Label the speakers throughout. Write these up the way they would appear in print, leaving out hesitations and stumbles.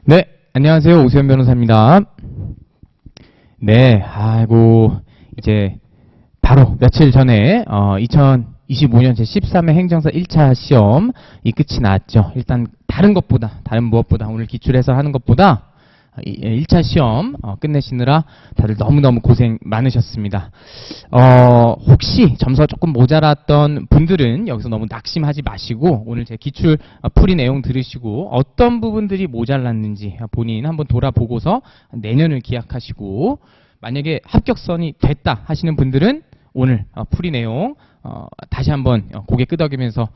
Speaker 1: 네, 안녕하세요. 오수연 변호사입니다. 네, 아이고, 이제 바로 며칠 전에 2025년 제13회 행정사 1차 시험이 끝이 났죠. 일단 다른 무엇보다 오늘 기출해서 하는 것보다 1차 시험 끝내시느라 다들 너무너무 고생 많으셨습니다. 혹시 점수가 조금 모자랐던 분들은 여기서 너무 낙심하지 마시고 오늘 제 기출 풀이 내용 들으시고 어떤 부분들이 모자랐는지 본인 한번 돌아보고서 내년을 기약하시고 만약에 합격선이 됐다 하시는 분들은 오늘 풀이 내용 다시 한번 고개 끄덕이면서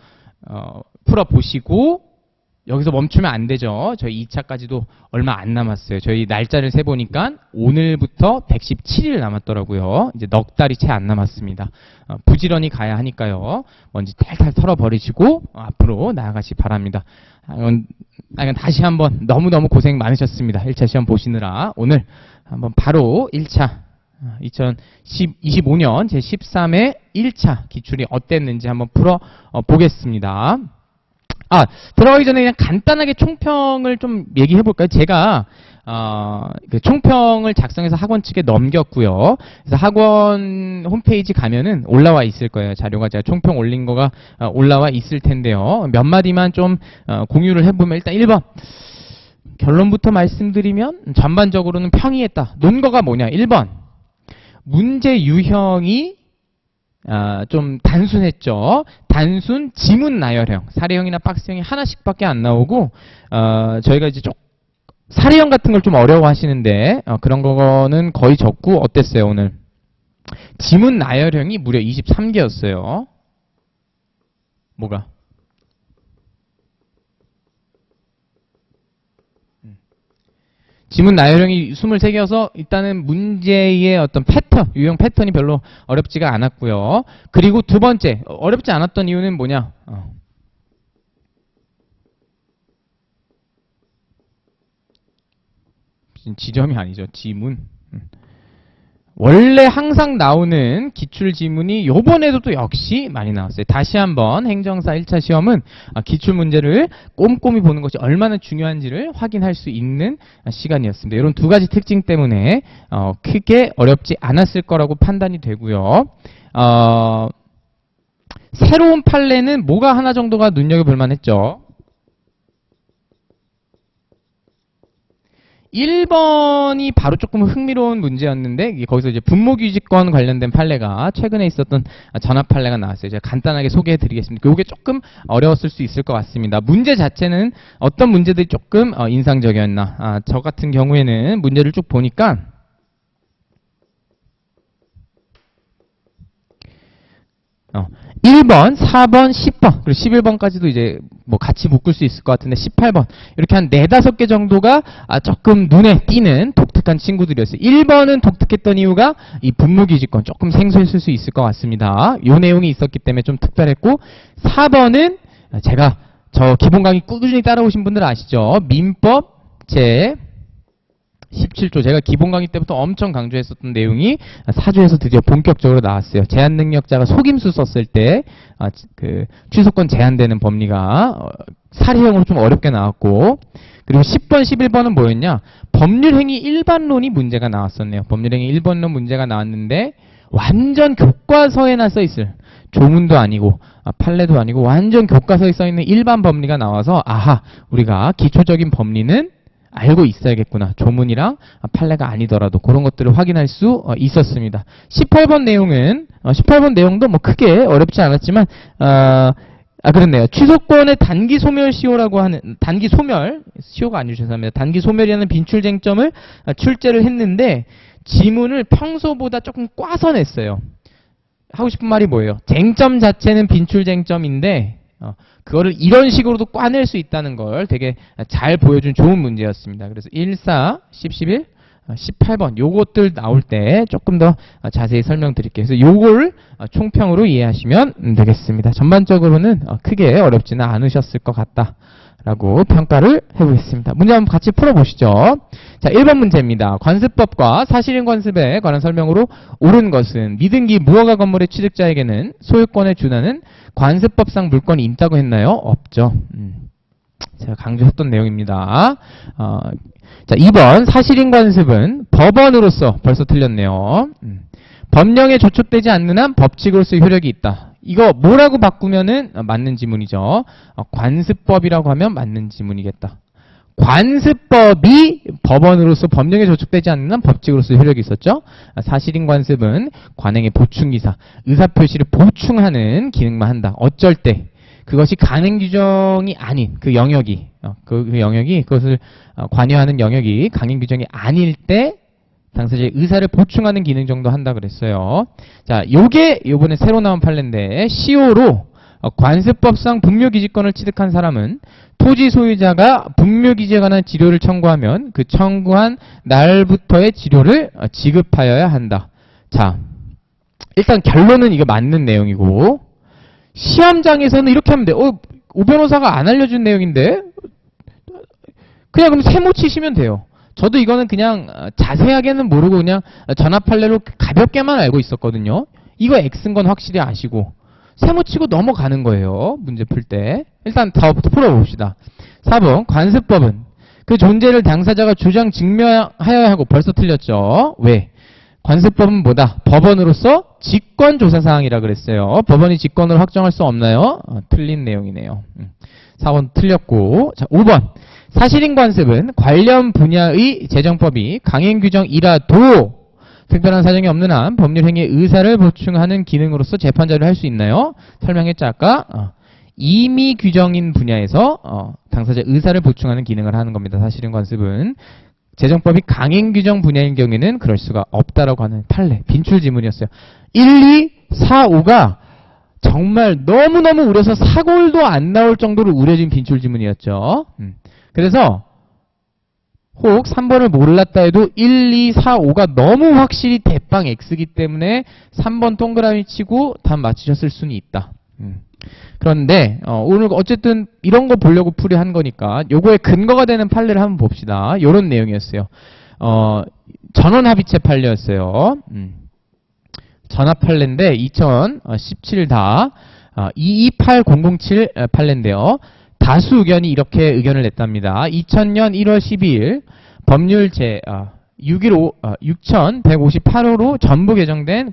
Speaker 1: 풀어보시고 여기서 멈추면 안 되죠. 저희 2차까지도 얼마 안 남았어요. 저희 날짜를 세보니까 오늘부터 117일 남았더라고요. 이제 넉 달이 채 안 남았습니다. 부지런히 가야 하니까요. 먼지 탈탈 털어버리시고 앞으로 나아가시 바랍니다. 다시 한번 너무너무 고생 많으셨습니다. 1차 시험 보시느라 오늘 한번 바로 1차 2025년 제13회 1차 기출이 어땠는지 한번 풀어보겠습니다. 들어가기 전에 그냥 간단하게 총평을 좀 얘기해볼까요? 제가 그 총평을 작성해서 학원 측에 넘겼고요. 그래서 학원 홈페이지 가면은 올라와 있을 거예요. 자료가 제가 총평 올린 거가 올라와 있을 텐데요. 몇 마디만 좀 공유를 해보면 일단 1번 결론부터 말씀드리면 전반적으로는 평이했다. 논거가 뭐냐? 1번 문제 유형이 좀 단순했죠. 단순 지문 나열형, 사례형이나 박스형이 하나씩밖에 안 나오고 저희가 이제 사례형 같은 걸 좀 어려워하시는데 그런 거는 거의 적고 어땠어요 오늘? 지문 나열형이 무려 23개였어요. 뭐가? 지문 나열형이 23개여서 일단은 문제의 어떤 패턴, 유형 패턴이 별로 어렵지가 않았고요. 그리고 두 번째, 어렵지 않았던 이유는 뭐냐? 지점이 아니죠. 지문. 원래 항상 나오는 기출 지문이 요번에도 또 역시 많이 나왔어요. 다시 한번 행정사 1차 시험은 기출 문제를 꼼꼼히 보는 것이 얼마나 중요한지를 확인할 수 있는 시간이었습니다. 이런 두 가지 특징 때문에 크게 어렵지 않았을 거라고 판단이 되고요. 새로운 판례는 뭐가 하나 정도가 눈여겨볼 만했죠. 1번이 바로 조금 흥미로운 문제였는데 거기서 이제 분모규직권 관련된 판례가 최근에 있었던 전합 판례가 나왔어요. 제가 간단하게 소개해 드리겠습니다. 이게 조금 어려웠을 수 있을 것 같습니다. 문제 자체는 어떤 문제들이 조금 인상적이었나. 저 같은 경우에는 문제를 쭉 보니까 1번, 4번, 10번, 그리고 11번까지도 이제 뭐 같이 묶을 수 있을 것 같은데 18번 이렇게 한 4, 5개 정도가 조금 눈에 띄는 독특한 친구들이었어요. 1번은 독특했던 이유가 이 분모규직권 조금 생소했을 수 있을 것 같습니다. 이 내용이 있었기 때문에 좀 특별했고 4번은 제가 저 기본 강의 꾸준히 따라오신 분들 아시죠? 민법 제 17조 제가 기본 강의 때부터 엄청 강조했었던 내용이 4조에서 드디어 본격적으로 나왔어요. 제한 능력자가 속임수 썼을 때 그 취소권 제한되는 법리가 사례형으로 좀 어렵게 나왔고 그리고 10번, 11번은 뭐였냐? 법률행위 일반론이 문제가 나왔었네요. 법률행위 일반론 문제가 나왔는데 완전 교과서에나 써있을 조문도 아니고 판례도 아니고 완전 교과서에 써있는 일반 법리가 나와서 아하 우리가 기초적인 법리는 알고 있어야겠구나. 조문이랑 판례가 아니더라도 그런 것들을 확인할 수 있었습니다. 18번 내용은 18번 내용도 뭐 크게 어렵지 않았지만 그렇네요. 취소권의 단기 소멸 시효라고 하는 단기 소멸 시효가 아니죠. 죄송합니다. 단기 소멸이라는 빈출 쟁점을 출제를 했는데 지문을 평소보다 조금 꽈서 냈어요. 하고 싶은 말이 뭐예요? 쟁점 자체는 빈출 쟁점인데 그거를 이런 식으로도 꽈낼 수 있다는 걸 되게 잘 보여준 좋은 문제였습니다. 그래서 1, 4, 10, 11, 18번 요것들 나올 때 조금 더 자세히 설명드릴게요. 그래서 요걸 총평으로 이해하시면 되겠습니다. 전반적으로는 크게 어렵지는 않으셨을 것 같다라고 평가를 해보겠습니다. 문제 한번 같이 풀어보시죠. 자, 1번 문제입니다. 관습법과 사실인 관습에 관한 설명으로 옳은 것은 미등기 무허가 건물의 취득자에게는 소유권에 준하는 관습법상 물권이 있다고 했나요? 없죠. 제가 강조했던 내용입니다. 자, 2번 사실인 관습은 법원으로서 벌써 틀렸네요. 법령에 저촉되지 않는 한 법칙으로서의 효력이 있다. 이거 뭐라고 바꾸면은 맞는 지문이죠. 관습법이라고 하면 맞는 지문이겠다. 관습법이 법원으로서 법령에 저촉되지 않는 한 법칙으로서 효력이 있었죠. 사실인 관습은 관행의 보충기사, 의사표시를 보충하는 기능만 한다. 어쩔 때 그것이 강행 규정이 아닌 그 영역이 그 영역이 그것을 관여하는 영역이 강행 규정이 아닐 때 당사자의 의사를 보충하는 기능 정도 한다 그랬어요. 자, 요게 요번에 새로 나온 판례인데 시효로 관습법상 분묘기지권을 취득한 사람은 토지 소유자가 분묘기지에 관한 지료를 청구하면 그 청구한 날부터의 지료를 지급하여야 한다. 자, 일단 결론은 이게 맞는 내용이고 시험장에서는 이렇게 하면 돼. 오 변호사가 안 알려준 내용인데 그냥 그럼 세모 치시면 돼요. 저도 이거는 그냥 자세하게는 모르고 그냥 전압 판례로 가볍게만 알고 있었거든요. 이거 X인 건 확실히 아시고 세모 치고 넘어가는 거예요. 문제 풀 때. 일단 더 풀어봅시다. 4번 관습법은 그 존재를 당사자가 주장 증명하여야 하고 벌써 틀렸죠. 왜? 관습법은 뭐다? 법원으로서 직권조사사항이라 그랬어요. 법원이 직권을 확정할 수 없나요? 틀린 내용이네요. 4번 틀렸고. 자, 5번 사실인 관습은 관련 분야의 재정법이 강행규정이라도 특별한 사정이 없는 한 법률행위의 의사를 보충하는 기능으로서 재판자를 할 수 있나요? 설명했죠 아까. 임의 규정인 분야에서 당사자 의사를 보충하는 기능을 하는 겁니다. 사실인 관습은 재정법이 강행규정 분야인 경우에는 그럴 수가 없다라고 하는 판례, 빈출 지문이었어요. 1, 2, 4, 5가 정말 너무너무 우려서 사골도 안 나올 정도로 우려진 빈출 지문이었죠. 그래서 혹 3번을 몰랐다 해도 1, 2, 4, 5가 너무 확실히 대빵 X이기 때문에 3번 동그라미 치고 답 맞추셨을 수는 있다. 그런데 오늘 어쨌든 이런 거 보려고 풀이한 거니까 요거에 근거가 되는 판례를 한번 봅시다. 요런 내용이었어요. 전원합의체 판례였어요. 전합 판례인데 2017 다 228007 판례인데요. 다수 의견이 이렇게 의견을 냈답니다. 2000년 1월 12일 법률 제 6158호로 전부 개정된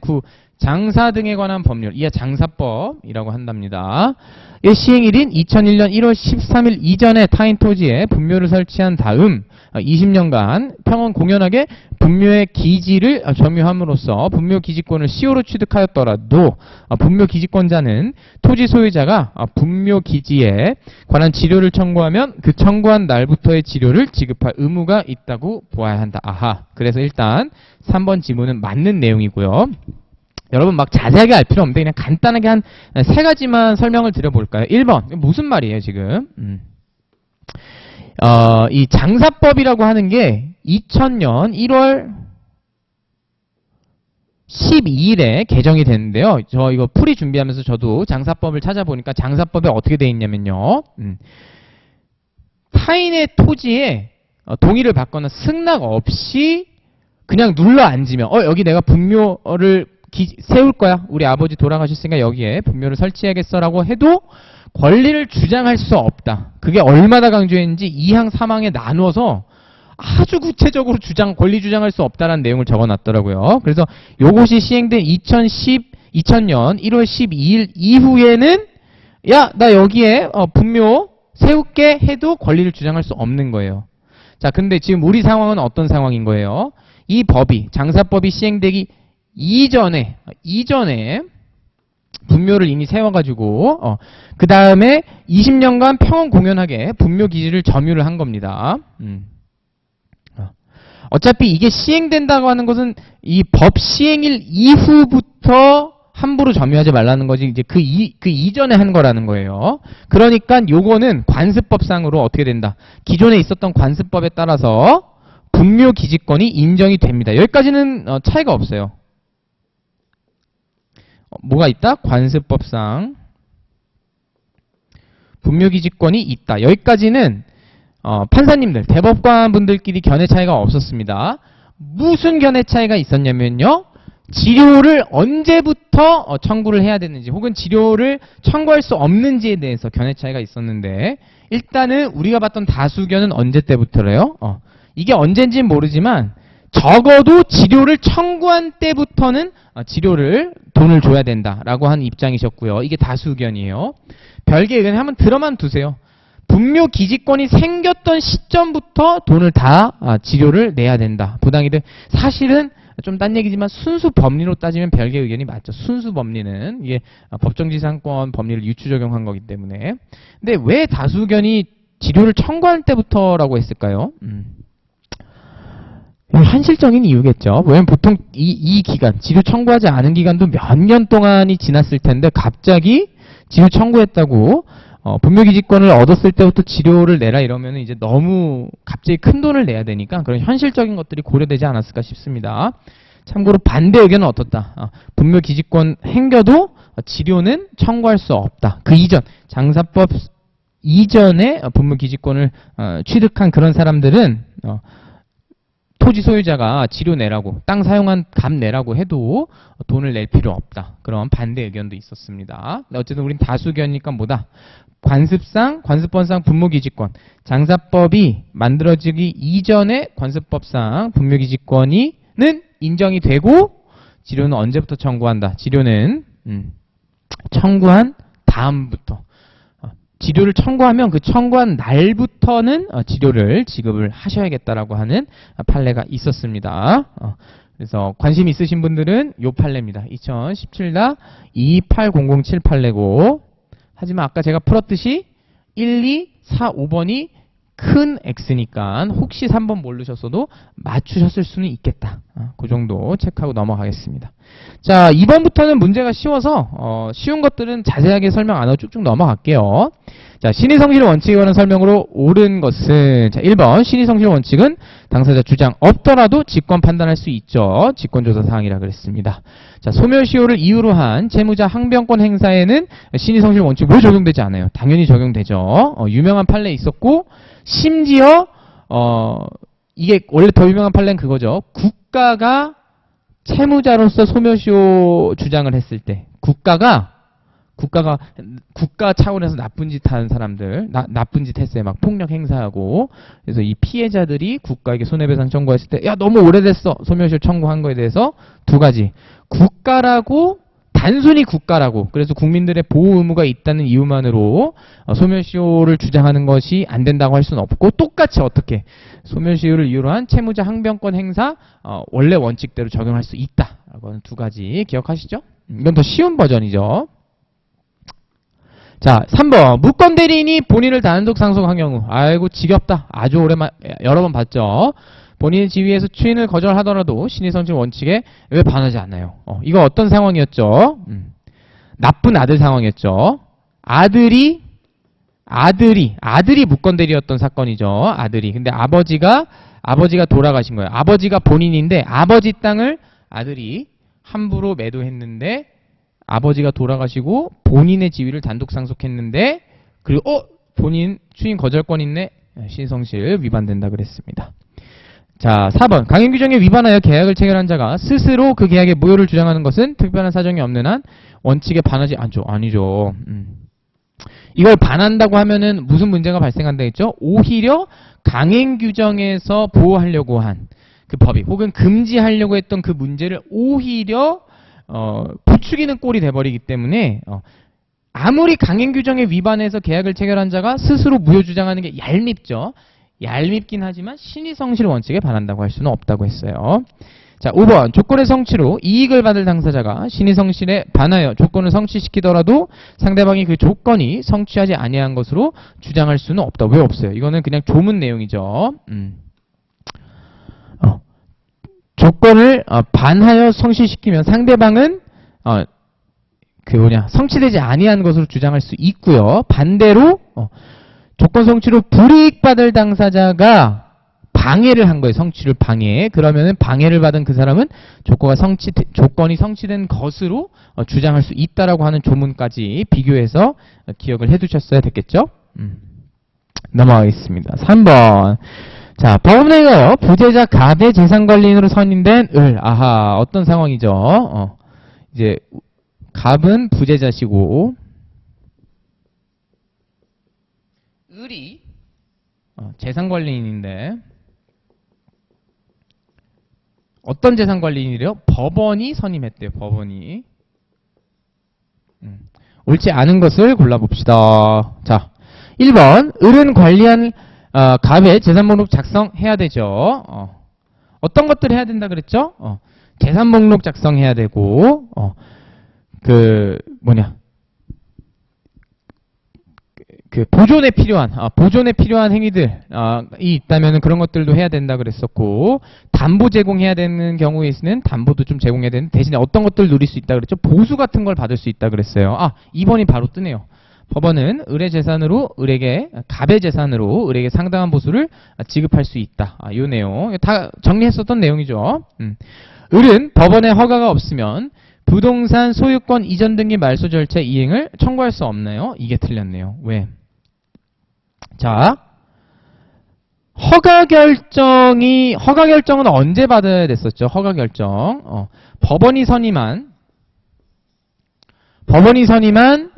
Speaker 1: 장사 등에 관한 법률, 이하 장사법이라고 한답니다. 시행일인 2001년 1월 13일 이전에 타인 토지에 분묘를 설치한 다음 20년간 평원 공연하게 분묘의 기지를 점유함으로써 분묘 기지권을 시효로 취득하였더라도 분묘 기지권자는 토지 소유자가 분묘 기지에 관한 지료를 청구하면 그 청구한 날부터의 지료를 지급할 의무가 있다고 보아야 한다. 아하. 그래서 일단 3번 지문은 맞는 내용이고요. 여러분 막 자세하게 알 필요 없는데 그냥 간단하게 한 3가지만 설명을 드려볼까요? 1번 무슨 말이에요 지금? 이 장사법이라고 하는 게 2000년 1월 12일에 개정이 됐는데요. 저 이거 풀이 준비하면서 저도 장사법을 찾아보니까 장사법에 어떻게 돼 있냐면요. 타인의 토지에 동의를 받거나 승낙 없이 그냥 눌러 앉으면 여기 내가 분묘를 세울 거야. 우리 아버지 돌아가셨으니까 여기에 분묘를 설치해야겠어 라고 해도 권리를 주장할 수 없다. 그게 얼마나 강조했는지 2항 3항에 나누어서 아주 구체적으로 권리 주장할 수 없다라는 내용을 적어놨더라고요. 그래서 요것이 시행된 2000년 1월 12일 이후에는 야, 나 여기에 분묘 세울게 해도 권리를 주장할 수 없는 거예요. 자, 근데 지금 우리 상황은 어떤 상황인 거예요? 이 법이 장사법이 시행되기 이전에 분묘를 이미 세워가지고 그 다음에 20년간 평온 공연하게 분묘 기지를 점유를 한 겁니다. 어차피 이게 시행된다고 하는 것은 이 법 시행일 이후부터 함부로 점유하지 말라는 거지 이제 그 이전에 한 거라는 거예요. 그러니까 요거는 관습법상으로 어떻게 된다? 기존에 있었던 관습법에 따라서 분묘 기지권이 인정이 됩니다. 여기까지는 차이가 없어요. 뭐가 있다? 관습법상 분묘기지권이 있다. 여기까지는 판사님들, 대법관분들끼리 견해 차이가 없었습니다. 무슨 견해 차이가 있었냐면요. 지료를 언제부터 청구를 해야 되는지 혹은 지료를 청구할 수 없는지에 대해서 견해 차이가 있었는데 일단은 우리가 봤던 다수견은 언제 때부터래요? 이게 언젠지는 모르지만 적어도 치료를 청구한 때부터는 치료를 돈을 줘야 된다라고 하는 입장이셨고요. 이게 다수견이에요. 별개 의견 한번 들어만 두세요. 분묘 기지권이 생겼던 시점부터 돈을 다 치료를 내야 된다. 부당이득. 사실은 좀 딴 얘기지만 순수 법리로 따지면 별개 의견이 맞죠. 순수 법리는 이게 법정지상권 법리를 유추 적용한 거기 때문에. 근데 왜 다수견이 치료를 청구할 때부터라고 했을까요? 현실적인 이유겠죠. 왜냐면 보통 이 기간, 치료 청구하지 않은 기간도 몇 년 동안이 지났을 텐데 갑자기 치료 청구했다고 분묘기지권을 얻었을 때부터 치료를 내라 이러면 이제 너무 갑자기 큰 돈을 내야 되니까 그런 현실적인 것들이 고려되지 않았을까 싶습니다. 참고로 반대 의견은 어떻다? 분묘기지권 행겨도 치료는 청구할 수 없다. 그 이전, 장사법 이전에 분묘기지권을 취득한 그런 사람들은 토지 소유자가 치료 내라고, 땅 사용한 값 내라고 해도 돈을 낼 필요 없다. 그런 반대 의견도 있었습니다. 어쨌든 우린 다수견이니까 뭐다? 관습법상 분묘기지권, 장사법이 만들어지기 이전에 관습법상 분묘기지권이는 인정이 되고 치료는 언제부터 청구한다? 치료는 청구한 다음부터. 치료를 청구하면 그 청구한 날부터는 치료를 지급을 하셔야겠다라고 하는 판례가 있었습니다. 그래서 관심 있으신 분들은 요 판례입니다. 2017-28007 판례고, 하지만 아까 제가 풀었듯이 1, 2, 4, 5번이 큰 X니까 혹시 3번 모르셨어도 맞추셨을 수는 있겠다. 그 정도 체크하고 넘어가겠습니다. 자, 2번부터는 문제가 쉬워서 쉬운 것들은 자세하게 설명 안 하고 쭉쭉 넘어갈게요. 자, 신의성실 원칙에 관한 설명으로 옳은 것은, 자, 1번 신의성실 원칙은 당사자 주장 없더라도 직권 판단할 수 있죠. 직권조사 사항이라 그랬습니다. 자, 소멸시효를 이유로 한 채무자 항변권 행사에는 신의성실 원칙 왜 적용되지 않아요? 당연히 적용되죠. 유명한 판례 있었고, 심지어 이게 원래 더 유명한 판례는 그거죠. 국가가 채무자로서 소멸시효 주장을 했을 때 국가 차원에서 나쁜 짓 하는 사람들, 나쁜 짓 했어요. 막 폭력 행사하고. 그래서 이 피해자들이 국가에게 손해배상 청구했을 때, 야, 너무 오래됐어. 소멸시효 청구한 거에 대해서 두 가지. 단순히 국가라고. 그래서 국민들의 보호 의무가 있다는 이유만으로 소멸시효를 주장하는 것이 안 된다고 할 수는 없고, 똑같이 어떻게 소멸시효를 이유로 한 채무자 항변권 행사 원래 원칙대로 적용할 수 있다라고 하는 두 가지 기억하시죠? 이건 더 쉬운 버전이죠. 자, 3번. 무권대리인이 본인을 단독 상속한 경우. 아이고 지겹다. 아주 여러 번 봤죠. 본인의 지위에서 추인을 거절하더라도 신의성실 원칙에 왜 반하지 않나요? 이거 어떤 상황이었죠? 나쁜 아들 상황이었죠. 아들이 무권대리였던 사건이죠. 아들이. 근데 아버지가 돌아가신 거예요. 아버지가 본인인데 아버지 땅을 아들이 함부로 매도했는데 아버지가 돌아가시고 본인의 지위를 단독 상속했는데, 그리고 본인 추인 거절권 있네. 신의성실 위반된다 그랬습니다. 자, 4번. 강행규정에 위반하여 계약을 체결한 자가 스스로 그 계약의 무효를 주장하는 것은 특별한 사정이 없는 한 원칙에 반하지 않죠. 아니죠. 이걸 반한다고 하면은 무슨 문제가 발생한다 했죠? 오히려 강행규정에서 보호하려고 한 그 법이, 혹은 금지하려고 했던 그 문제를 오히려 부추기는 꼴이 돼버리기 때문에 아무리 강행규정에 위반해서 계약을 체결한 자가 스스로 무효 주장하는 게 얄밉죠. 얄밉긴 하지만 신의성실 원칙에 반한다고 할 수는 없다고 했어요. 자, 5번. 조건의 성취로 이익을 받을 당사자가 신의성실에 반하여 조건을 성취시키더라도 상대방이 그 조건이 성취하지 아니한 것으로 주장할 수는 없다. 왜 없어요? 이거는 그냥 조문 내용이죠. 조건을 반하여 성취시키면 상대방은 성취되지 아니한 것으로 주장할 수 있고요. 반대로 조건 성취로 불이익받을 당사자가 방해를 한 거예요. 성취를 방해. 그러면은 방해를 받은 그 사람은 조건이 성취된 것으로 주장할 수 있다라고 하는 조문까지 비교해서 기억을 해두셨어야 됐겠죠? 넘어가겠습니다. 3번. 자, 법원에 의하여 부재자 갑의 재산관리인으로 선임된 을. 아하, 어떤 상황이죠? 이제 갑은 부재자시고 을이 재산관리인인데 어떤 재산관리인이래요? 법원이 선임했대요. 법원이. 옳지 않은 것을 골라봅시다. 자, 1번 을은 관리한 갑의 재산목록 작성해야 되죠. 어떤 것들을 해야 된다 그랬죠? 재산목록 작성해야 되고 보존에 필요한 행위들이 있다면 그런 것들도 해야 된다 그랬었고, 담보 제공해야 되는 경우에는 담보도 좀 제공해야 되는데 대신에 어떤 것들을 누릴 수 있다 그랬죠? 보수 같은 걸 받을 수 있다 그랬어요. 2번이 바로 뜨네요. 법원은 을의 재산으로 갑의 재산으로 을에게 상당한 보수를 지급할 수 있다. 요 내용 다 정리했었던 내용이죠. 을은 법원의 허가가 없으면 부동산 소유권 이전 등기 말소 절차 이행을 청구할 수 없나요? 이게 틀렸네요. 왜? 자, 허가 결정은 언제 받아야 됐었죠? 허가 결정. 법원이 선임한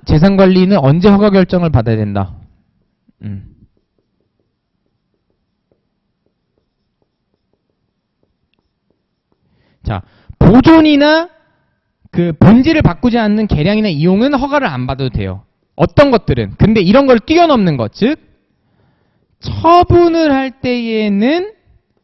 Speaker 1: 재산관리는 언제 허가 결정을 받아야 된다? 자, 보존이나 그 본질을 바꾸지 않는 개량이나 이용은 허가를 안 받아도 돼요. 어떤 것들은. 근데 이런 걸 뛰어넘는 것, 즉 처분을 할 때에는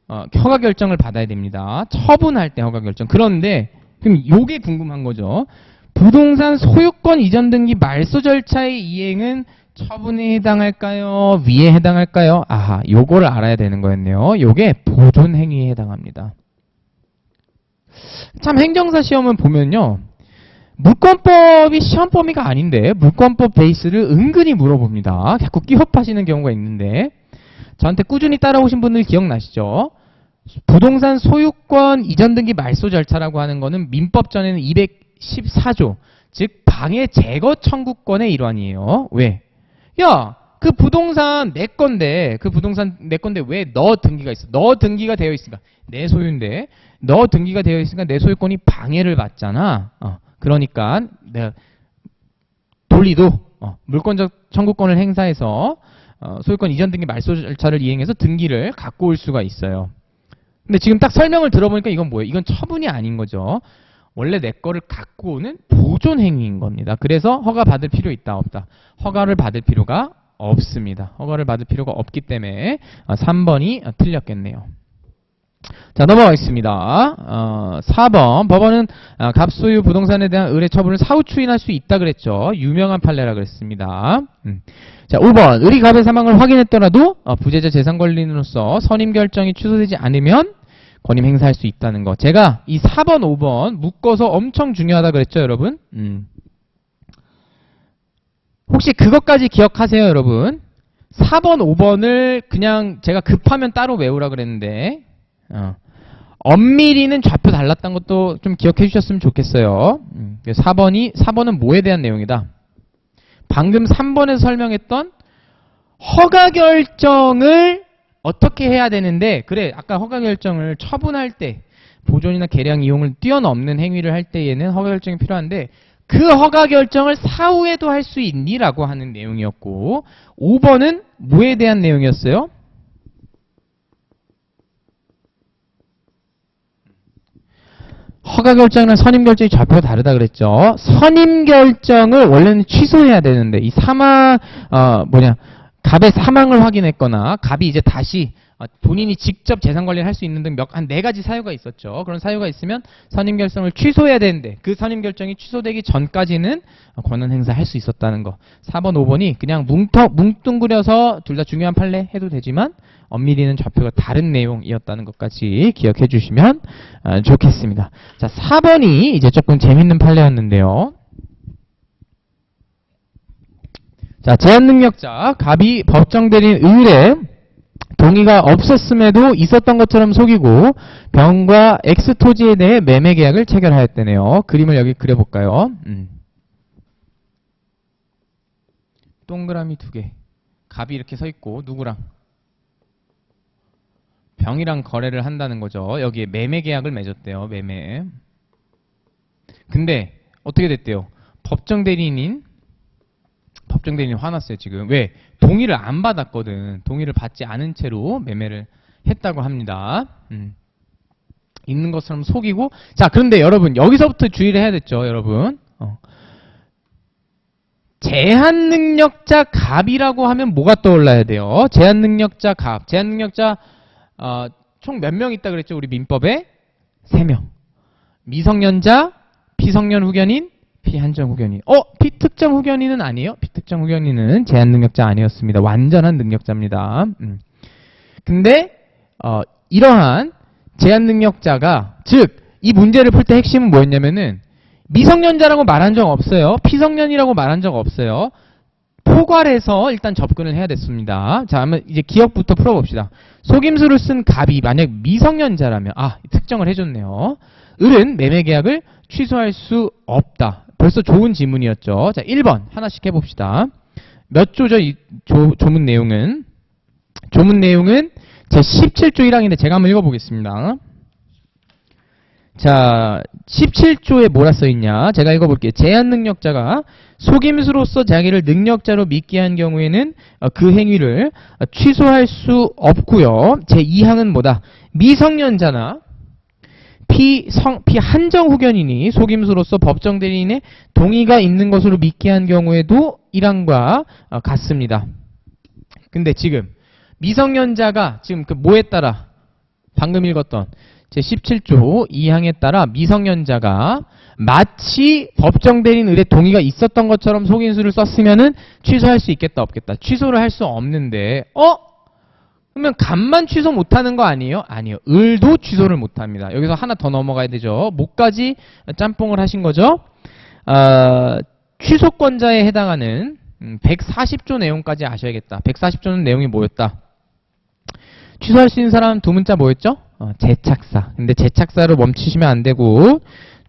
Speaker 1: 허가 결정을 받아야 됩니다. 처분할 때 허가 결정. 그런데 그럼 요게 궁금한 거죠. 부동산 소유권 이전 등기 말소 절차의 이행은 처분에 해당할까요? 위에 해당할까요? 요거를 알아야 되는 거였네요. 요게 보존 행위에 해당합니다. 참 행정사 시험은 보면요. 물권법이 시험 범위가 아닌데 물권법 베이스를 은근히 물어봅니다. 자꾸 끼업하시는 경우가 있는데 저한테 꾸준히 따라오신 분들 기억나시죠? 부동산 소유권 이전 등기 말소 절차라고 하는 거는 민법전에는 214조, 즉 방해 제거 청구권의 일환이에요. 왜? 야, 그 부동산 내 건데 왜 너 등기가 있어? 너 등기가 되어 있으니까 내 소유인데 너 등기가 되어 있으니까 내 소유권이 방해를 받잖아. 그러니까 내가 돌리도 물권적 청구권을 행사해서 소유권 이전 등기 말소 절차를 이행해서 등기를 갖고 올 수가 있어요. 근데 지금 딱 설명을 들어보니까 이건 뭐예요? 이건 처분이 아닌 거죠. 원래 내 거를 갖고 오는 보존 행위인 겁니다. 그래서 허가 받을 필요 있다 없다? 허가를 받을 필요가 없습니다. 허가를 받을 필요가 없기 때문에 3번이 틀렸겠네요. 자, 넘어가겠습니다. 4번 법원은 갑소유 부동산에 대한 을의 처분을 사후 추인할 수 있다 그랬죠. 유명한 판례라 그랬습니다. 자, 5번 을이 갑의 사망을 확인했더라도 부재자 재산관리인으로서 선임 결정이 취소되지 않으면 권임 행사할 수 있다는 거. 제가 이 4번, 5번 묶어서 엄청 중요하다 그랬죠, 여러분? 혹시 그것까지 기억하세요, 여러분? 4번, 5번을 그냥 제가 급하면 따로 외우라 그랬는데 엄밀히는 좌표 달랐다는 것도 좀 기억해 주셨으면 좋겠어요. 4번은 뭐에 대한 내용이다? 방금 3번에서 설명했던 허가 결정을 어떻게 해야 되는데, 그래, 아까 허가 결정을 처분할 때 보존이나 개량 이용을 뛰어넘는 행위를 할 때에는 허가 결정이 필요한데 그 허가 결정을 사후에도 할 수 있니? 라고 하는 내용이었고, 5번은 뭐에 대한 내용이었어요? 허가 결정이랑 선임 결정이 좌표가 다르다 그랬죠. 선임 결정을 원래는 취소해야 되는데 이 갑의 사망을 확인했거나 갑이 이제 다시 본인이 직접 재산 관리를 할 수 있는 등 한 4가지 사유가 있었죠. 그런 사유가 있으면 선임 결정을 취소해야 되는데 그 선임 결정이 취소되기 전까지는 권한 행사할 수 있었다는 거. 4번, 5번이 그냥 뭉뚱그려서 둘 다 중요한 판례 해도 되지만 엄밀히는 좌표가 다른 내용이었다는 것까지 기억해 주시면 좋겠습니다. 자, 4번이 이제 조금 재밌는 판례였는데요. 자, 제한능력자 갑이 법정대리인 을의 동의가 없었음에도 있었던 것처럼 속이고 병과 X 토지에 대해 매매 계약을 체결하였다네요. 그림을 여기 그려볼까요? 동그라미 2개. 갑이 이렇게 서 있고 누구랑? 병이랑 거래를 한다는 거죠. 여기에 매매 계약을 맺었대요. 매매. 근데 어떻게 됐대요? 법정대리인이 화났어요, 지금. 왜? 동의를 안 받았거든. 동의를 받지 않은 채로 매매를 했다고 합니다. 있는 것처럼 속이고. 자, 그런데 여러분 여기서부터 주의를 해야 됐죠, 여러분. 제한 능력자 갑이라고 하면 뭐가 떠올라야 돼요? 제한 능력자 갑. 제한 능력자 총 몇 명 있다 그랬죠? 우리 민법에 3명. 미성년자, 비성년 후견인, 피한정 후견인. 피특정 후견인은 아니에요? 피특정 후견인은 제한 능력자 아니었습니다. 완전한 능력자입니다. 근데 이러한 제한 능력자가, 즉 이 문제를 풀 때 핵심은 뭐였냐면은 미성년자라고 말한 적 없어요. 피성년이라고 말한 적 없어요. 포괄해서 일단 접근을 해야 됐습니다. 자, 한번 이제 기억부터 풀어봅시다. 속임수를 쓴 갑이 만약 미성년자라면, 특정을 해줬네요. 을은 매매계약을 취소할 수 없다. 벌써 좋은 지문이었죠. 자, 1번 하나씩 해봅시다. 몇 조죠? 이 조문 내용은? 조문 내용은 제 17조 1항인데 제가 한번 읽어보겠습니다. 자, 17조에 뭐라 써있냐? 제가 읽어볼게요. 제한 능력자가 속임수로서 자기를 능력자로 믿게 한 경우에는 그 행위를 취소할 수 없고요. 제 2항은 뭐다? 미성년자나 피한정 후견인이 속임수로서 법정 대리인의 동의가 있는 것으로 믿게 한 경우에도 1항과 같습니다. 근데 지금 미성년자가 지금 그 뭐에 따라 방금 읽었던 제17조 2항에 따라 미성년자가 마치 법정 대리인 을의 동의가 있었던 것처럼 속임수를 썼으면은 취소할 수 있겠다 없겠다. 취소를 할 수 없는데 그러면 갑만 취소 못하는 거 아니에요? 아니요. 을도 취소를 못합니다. 여기서 하나 더 넘어가야 되죠. 뭐까지 짬뽕을 하신 거죠? 취소권자에 해당하는 140조 내용까지 아셔야겠다. 140조는 내용이 뭐였다? 취소할 수 있는 사람 두 문자 뭐였죠? 재착사. 근데 재착사로 멈추시면 안 되고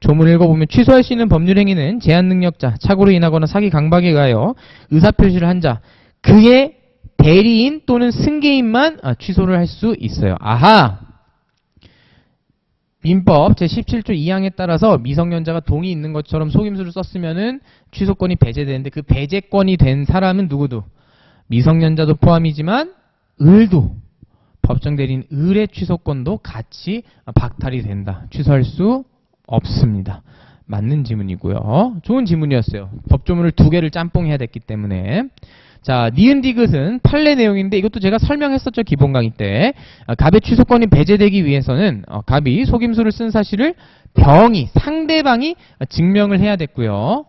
Speaker 1: 조문 읽어보면 취소할 수 있는 법률 행위는 제한 능력자, 착오로 인하거나 사기 강박에 의하여 의사표시를 한 자, 그의 대리인 또는 승계인만 취소를 할 수 있어요. 아하! 민법 제17조 2항에 따라서 미성년자가 동의 있는 것처럼 속임수를 썼으면은 취소권이 배제되는데 그 배제권이 된 사람은 누구도? 미성년자도 포함이지만 을도, 법정 대리인 을의 취소권도 같이 박탈이 된다. 취소할 수 없습니다. 맞는 지문이고요. 좋은 지문이었어요. 법조문을 2개를 짬뽕해야 됐기 때문에. 자, 니은 디귿은 판례 내용인데 이것도 제가 설명했었죠. 기본 강의 때. 갑의 취소권이 배제되기 위해서는 갑이 속임수를 쓴 사실을 상대방이 증명을 해야 됐고요.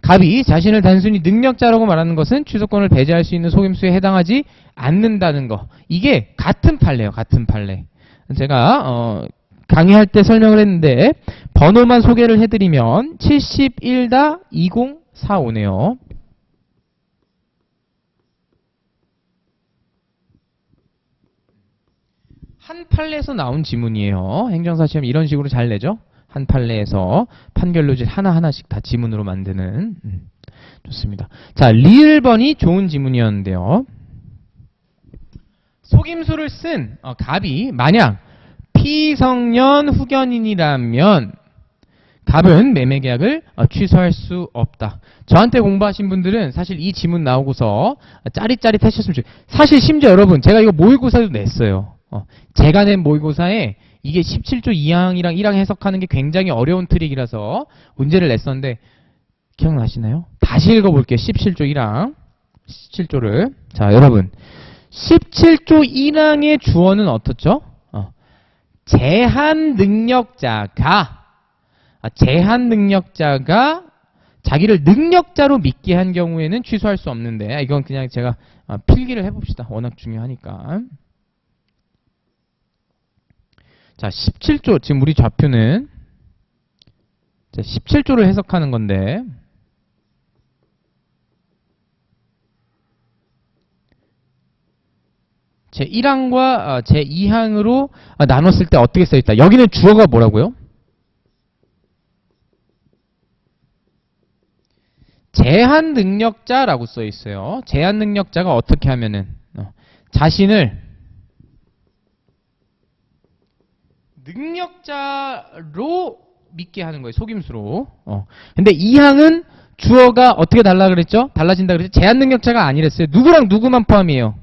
Speaker 1: 갑이 자신을 단순히 능력자라고 말하는 것은 취소권을 배제할 수 있는 속임수에 해당하지 않는다는 거. 이게 같은 판례예요. 같은 판례. 제가 강의할 때 설명을 했는데 번호만 소개를 해드리면 71-2045네요. 한 판례에서 나온 지문이에요. 행정사 시험 이런 식으로 잘 내죠. 한 판례에서 판결로질 하나하나씩 다 지문으로 만드는. 좋습니다. 자, 리을번이 좋은 지문이었는데요. 속임수를 쓴 갑이 만약 피성년 후견인이라면 갑은 매매계약을 취소할 수 없다. 저한테 공부하신 분들은 사실 이 지문 나오고서 짜릿짜릿하셨으면 좋겠어요. 사실 심지어 여러분 제가 이거 모의고사도 냈어요. 제가 낸 모의고사에 이게 17조 2항이랑 1항 해석하는 게 굉장히 어려운 트릭이라서 문제를 냈었는데 기억나시나요? 다시 읽어볼게요. 17조 1항 17조를. 자, 여러분 17조 1항의 주어는 어떻죠? 제한 능력자가 자기를 능력자로 믿게 한 경우에는 취소할 수 없는데 이건 그냥 제가 필기를 해봅시다. 워낙 중요하니까. 자, 17조 지금 우리 좌표는 17조를 해석하는 건데 제1항과 제2항으로 나눴을 때 어떻게 써있다. 여기는 주어가 뭐라고요? 제한 능력자라고 써있어요. 제한 능력자가 어떻게 하면은 자신을 능력자로 믿게 하는 거예요. 속임수로. 근데 2항은 주어가 어떻게 달라 그랬죠? 달라진다 그랬죠? 제한 능력자가 아니랬어요. 누구랑 누구만 포함이에요?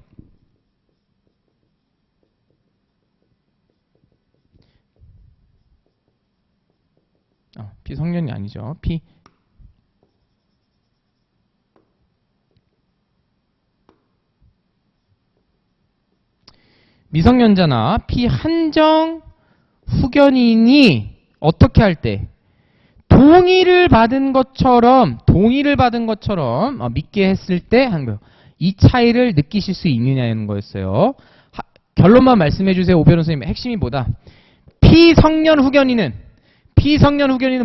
Speaker 1: 피성년이 아니죠. 미성년자나 피한정 후견인이 어떻게 할 때 동의를 받은 것처럼 믿게 했을 때 한 거예요. 이 차이를 느끼실 수 있느냐는 거였어요. 결론만 말씀해 주세요. 오변호 선생님. 핵심이 뭐다? 피성년 후견인은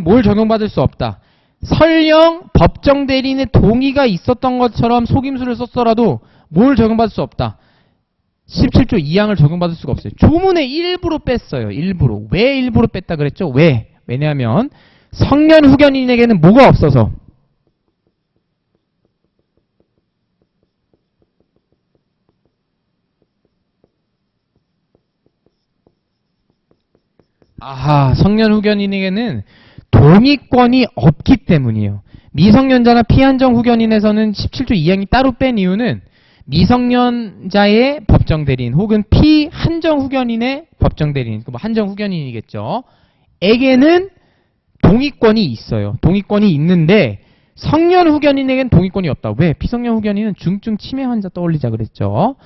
Speaker 1: 뭘 적용받을 수 없다. 설령 법정 대리인의 동의가 있었던 것처럼 속임수를 썼더라도 뭘 적용받을 수 없다. 17조 2항을 적용받을 수가 없어요. 조문의 일부로 뺐어요. 일부로. 왜 일부로 뺐다 그랬죠? 왜냐하면 성년 후견인에게는 뭐가 없어서. 성년 후견인에게는 동의권이 없기 때문이에요. 미성년자나 피한정 후견인에서는 17조 2항이 따로 뺀 이유는 미성년자의 법정 대리인 혹은 피한정 후견인의 법정 대리인, 뭐 한정 후견인이겠죠. 에게는 동의권이 있어요. 동의권이 있는데 성년 후견인에게는 동의권이 없다. 왜? 피성년 후견인은 중증 치매 환자 떠올리자 그랬죠.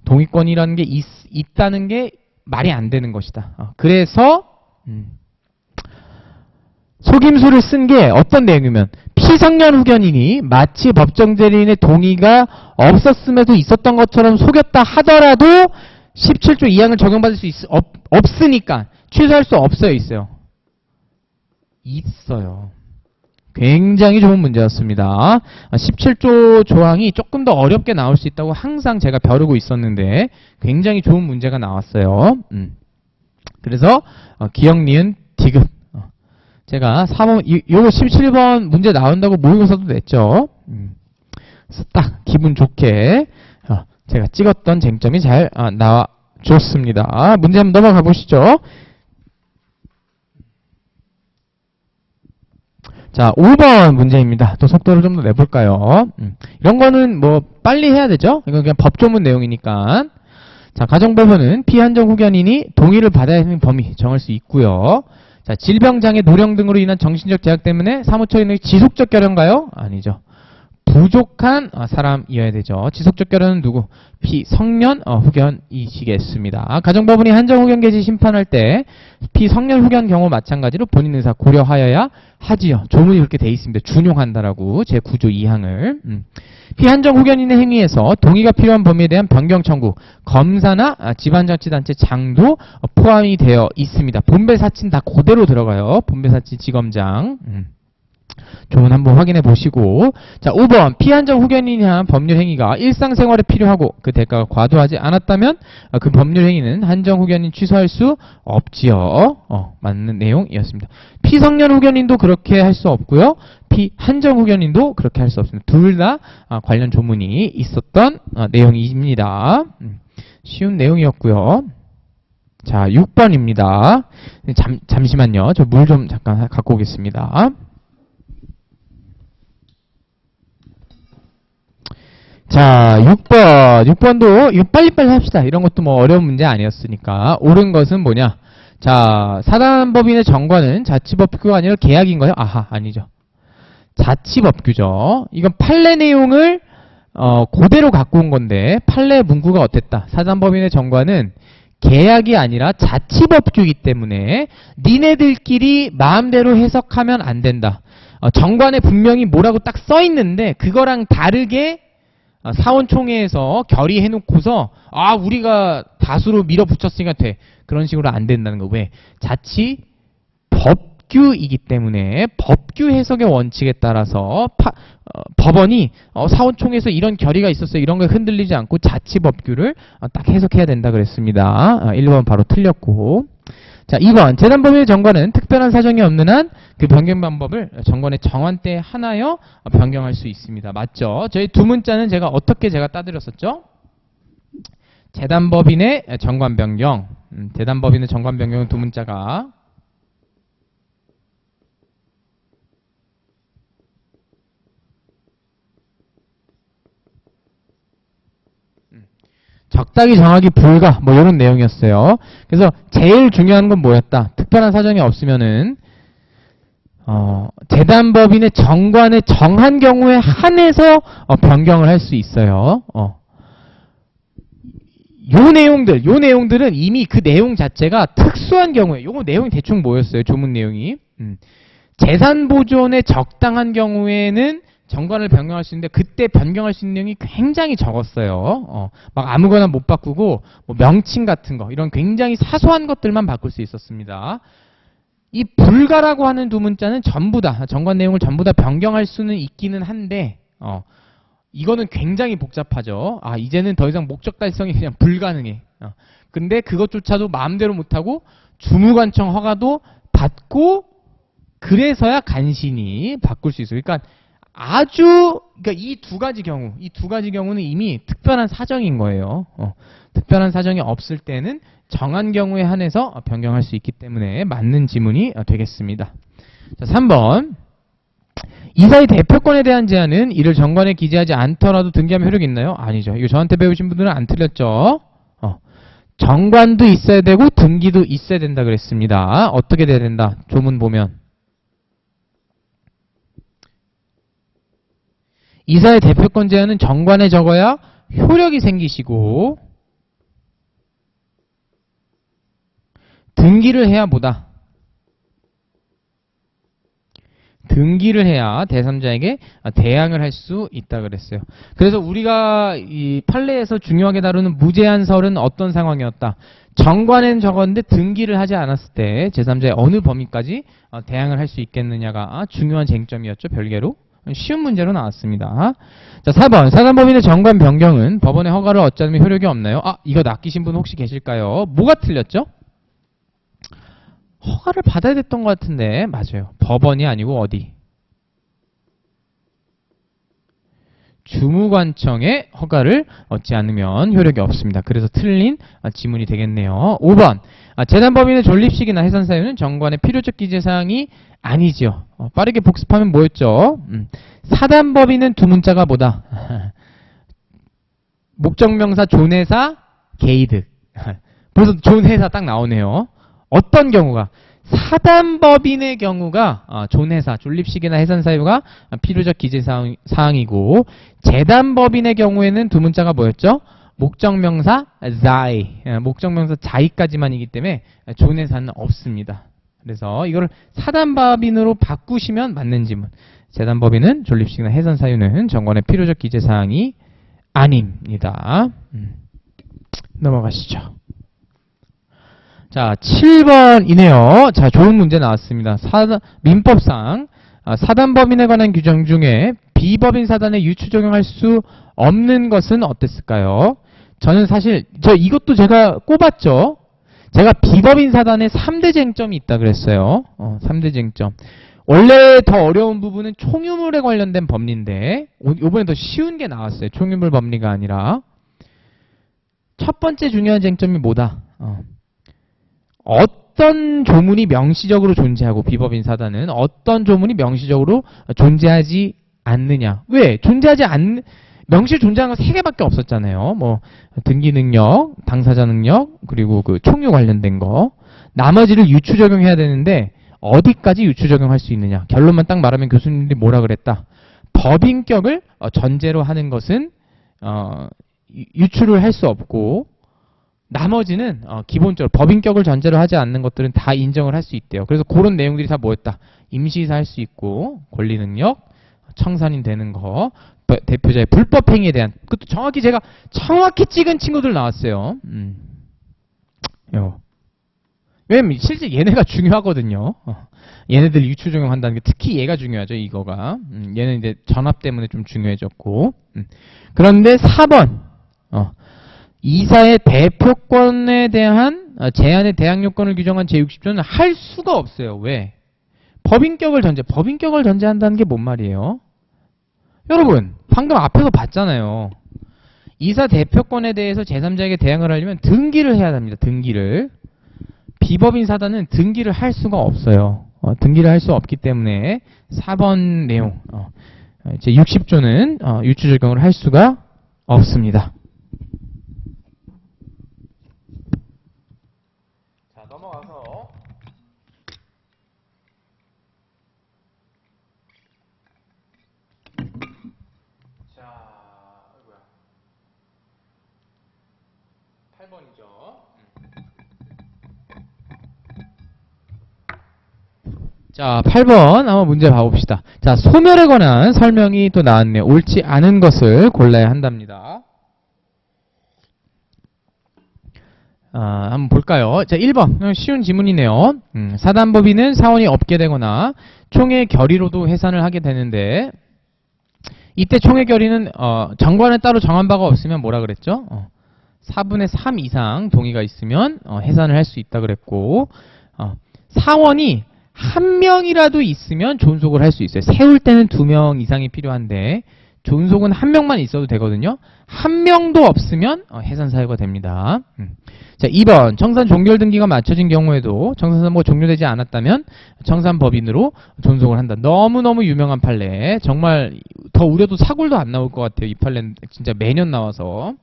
Speaker 1: 동의권이라는 게 있다는 게 말이 안 되는 것이다. 그래서 속임수를 쓴 게 어떤 내용이면 피성년 후견인이 마치 법정 대리인의 동의가 없었음에도 있었던 것처럼 속였다 하더라도 17조 2항을 적용받을 수 없으니까 취소할 수 있어요. 굉장히 좋은 문제였습니다. 17조 조항이 조금 더 어렵게 나올 수 있다고 항상 제가 벼르고 있었는데 굉장히 좋은 문제가 나왔어요. 그래서 기억, 니은, 디귿. 제가 3번, 요거 17번 문제 나온다고 모의고사도 냈죠. 딱 기분 좋게 제가 찍었던 쟁점이 잘 나와줬습니다. 문제 한번 넘어가 보시죠. 자, 5번 문제입니다. 또 속도를 좀 더 내볼까요? 이런 거는 뭐 빨리 해야 되죠? 이건 그냥 법조문 내용이니까. 자, 가정법원은 피한정 후견인이 동의를 받아야 하는 범위 정할 수 있고요. 자, 질병, 장애, 노령 등으로 인한 정신적 제약 때문에 사무처에 있는 지속적 결연가요? 아니죠. 부족한 사람이어야 되죠. 지속적 결연은 누구? 피성년 후견이시겠습니다. 가정법원이 한정 후견 개시 심판할 때 피성년 후견 경우 마찬가지로 본인 의사 고려하여야 하지요. 조문이 그렇게 돼 있습니다. 준용한다라고 제9조 2항을. 피한정 후견인의 행위에서 동의가 필요한 범위에 대한 변경 청구, 검사나 지방자치단체 장도 포함이 되어 있습니다. 본배 사친 다 그대로 들어가요. 본배 사친 지검장. 조문 한번 확인해 보시고. 자, 5번 피한정 후견인이 한 법률 행위가 일상생활에 필요하고 그 대가가 과도하지 않았다면 그 법률 행위는 한정 후견인 취소할 수 없지요. 맞는 내용이었습니다. 피성년 후견인도 그렇게 할 수 없고요. 피한정 후견인도 그렇게 할 수 없습니다. 둘 다 관련 조문이 있었던 내용입니다. 쉬운 내용이었고요. 자, 6번입니다. 잠시만요. 저 물 좀 잠깐 갖고 오겠습니다. 자, 6번도 이거 빨리빨리 합시다. 이런 것도 뭐 어려운 문제 아니었으니까. 옳은 것은 뭐냐? 자, 사단법인의 정관은 자치법규가 아니라 계약인가요? 아니죠. 자치법규죠. 이건 판례 내용을 그대로 갖고 온 건데 판례 문구가 어땠다? 사단법인의 정관은 계약이 아니라 자치법규이기 때문에 니네들끼리 마음대로 해석하면 안 된다. 정관에 분명히 뭐라고 딱 써 있는데 그거랑 다르게 사원총회에서 결의해놓고서 우리가 다수로 밀어붙였으니까 돼. 그런 식으로 안 된다는 거. 왜? 자치 법규이기 때문에 법규 해석의 원칙에 따라서 법원이 사원총회에서 이런 결의가 있었어요. 이런 걸 흔들리지 않고 자치 법규를 딱 해석해야 된다 그랬습니다. 1번 바로 틀렸고. 자, 2번 재단법인의 정관은 특별한 사정이 없는 한 그 변경 방법을 정관의 정한 때에 하나여 변경할 수 있습니다. 맞죠? 저희 두 문자는 제가 따드렸었죠? 재단법인의 정관 변경. 재단법인의 정관 변경은 두 문자가 적당히 정하기 불가 뭐 이런 내용이었어요. 그래서 제일 중요한 건 뭐였다? 특별한 사정이 없으면은 재단법인의 정관에 정한 경우에 한해서 변경을 할 수 있어요. 요 내용들은 이미 그 내용 자체가 특수한 경우에, 요거 내용이 대충 뭐였어요? 조문 내용이. 재산 보존에 적당한 경우에는 정관을 변경할 수 있는데 그때 변경할 수 있는 내용이 굉장히 적었어요. 막 아무거나 못 바꾸고 뭐 명칭 같은 거 이런 굉장히 사소한 것들만 바꿀 수 있었습니다. 이 불가라고 하는 두 문자는 전부 다 정관 내용을 전부 다 변경할 수는 있기는 한데 이거는 굉장히 복잡하죠. 이제는 더 이상 목적 달성이 그냥 불가능해. 근데 그것조차도 마음대로 못하고 주무관청 허가도 받고 그래서야 간신히 바꿀 수 있어요. 그러니까 이 두 가지 경우는 이미 특별한 사정인 거예요. 특별한 사정이 없을 때는 정한 경우에 한해서 변경할 수 있기 때문에 맞는 지문이 되겠습니다. 자, 3번. 이사의 대표권에 대한 제한은 이를 정관에 기재하지 않더라도 등기하면 효력이 있나요? 아니죠. 이거 저한테 배우신 분들은 안 틀렸죠? 정관도 있어야 되고 등기도 있어야 된다 그랬습니다. 어떻게 돼야 된다? 조문 보면. 이사의 대표권 제한은 정관에 적어야 효력이 생기시고 등기를 해야 뭐다? 등기를 해야 제3자에게 대항을 할 수 있다 그랬어요. 그래서 우리가 이 판례에서 중요하게 다루는 무제한설은 어떤 상황이었다? 정관에는 적었는데 등기를 하지 않았을 때 제3자의 어느 범위까지 대항을 할 수 있겠느냐가 중요한 쟁점이었죠. 별개로. 쉬운 문제로 나왔습니다. 자, 4번. 사단법인의 정관 변경은 법원의 허가를 얻지 않으면 효력이 없나요? 이거 낚이신 분 혹시 계실까요? 뭐가 틀렸죠? 허가를 받아야 됐던 것 같은데 맞아요. 법원이 아니고 어디? 주무관청의 허가를 얻지 않으면 효력이 없습니다. 그래서 틀린 지문이 되겠네요. 5번. 재단법인의 존립식이나 해산 사유는 정관의 필요적 기재사항이 아니지요. 빠르게 복습하면 뭐였죠? 사단법인은 두 문자가 뭐다? 목적명사, 존회사, 개이득. 벌써 존회사 딱 나오네요. 어떤 경우가? 사단법인의 경우가 존회사, 존립식이나 해산 사유가 필요적 기재사항이고 재단법인의 경우에는 두 문자가 뭐였죠? 목적명사 자이, 목적명사 자이까지만이기 때문에 존회사는 없습니다. 그래서 이걸 사단법인으로 바꾸시면 맞는 지문. 재단법인은 존립식이나 해산 사유는 정관의 필요적 기재사항이 아닙니다. 넘어가시죠. 자, 7번이네요. 자, 좋은 문제 나왔습니다. 민법상 사단법인에 관한 규정 중에 비법인 사단에 유추 적용할 수 없는 것은 어땠을까요? 저는 사실 이것도 제가 꼽았죠. 제가 비법인 사단에 3대 쟁점이 있다 그랬어요. 3대 쟁점. 원래 더 어려운 부분은 총유물에 관련된 법리인데 이번에 더 쉬운 게 나왔어요. 총유물 법리가 아니라. 첫 번째 중요한 쟁점이 뭐다? 어떤 조문이 명시적으로 존재하고 비법인 사단은 어떤 조문이 명시적으로 존재하지 않느냐. 왜? 명시 존재하는 거 3개밖에 없었잖아요. 뭐 등기 능력, 당사자 능력, 그리고 그 총유 관련된 거. 나머지를 유추 적용해야 되는데 어디까지 유추 적용할 수 있느냐. 결론만 딱 말하면 교수님들이 뭐라 그랬다. 법인격을 전제로 하는 것은 유추를 할 수 없고 나머지는 기본적으로 법인격을 전제로 하지 않는 것들은 다 인정을 할 수 있대요. 그래서 그런 내용들이 다 뭐였다. 임시이사 할 수 있고 권리능력, 청산인 되는 거, 대표자의 불법행위에 대한 그것도 제가 정확히 찍은 친구들 나왔어요. 왜냐면 실제 얘네가 중요하거든요. 얘네들 유추 적용한다는 게 특히 얘가 중요하죠. 이거가. 얘는 이제 전압 때문에 좀 중요해졌고. 그런데 4번. 이사의 대표권에 대한 제한의 대항 요건을 규정한 제60조는 할 수가 없어요. 왜? 법인격을 전제한다는 게 뭔 말이에요? 여러분, 방금 앞에서 봤잖아요. 이사 대표권에 대해서 제3자에게 대항을 하려면 등기를 해야 합니다. 등기를. 비법인 사단은 등기를 할 수가 없어요. 등기를 할 수 없기 때문에 4번 내용, 제60조는 유추 적용을 할 수가 없습니다. 넘어가서 자, 뭐야? 8번이죠. 자, 8번 한번 문제 봐봅시다. 자, 소멸에 관한 설명이 또 나왔네요. 옳지 않은 것을 골라야 한답니다. 한번 볼까요? 자, 1번. 쉬운 지문이네요. 사단법인은 사원이 없게 되거나 총회 결의로도 해산을 하게 되는데, 이때 총회 결의는 정관에 따로 정한 바가 없으면 뭐라 그랬죠? 4분의 3 이상 동의가 있으면 해산을 할 수 있다 그랬고, 사원이 한 명이라도 있으면 존속을 할 수 있어요. 세울 때는 2명 이상이 필요한데 존속은 한 명만 있어도 되거든요. 한 명도 없으면 해산 사유가 됩니다. 자, 2번. 청산 종결 등기가 맞춰진 경우에도 청산사무가 종료되지 않았다면 청산법인으로 존속을 한다. 너무너무 유명한 판례. 정말 더 우려도 사골도 안 나올 것 같아요. 이 판례는 진짜 매년 나와서.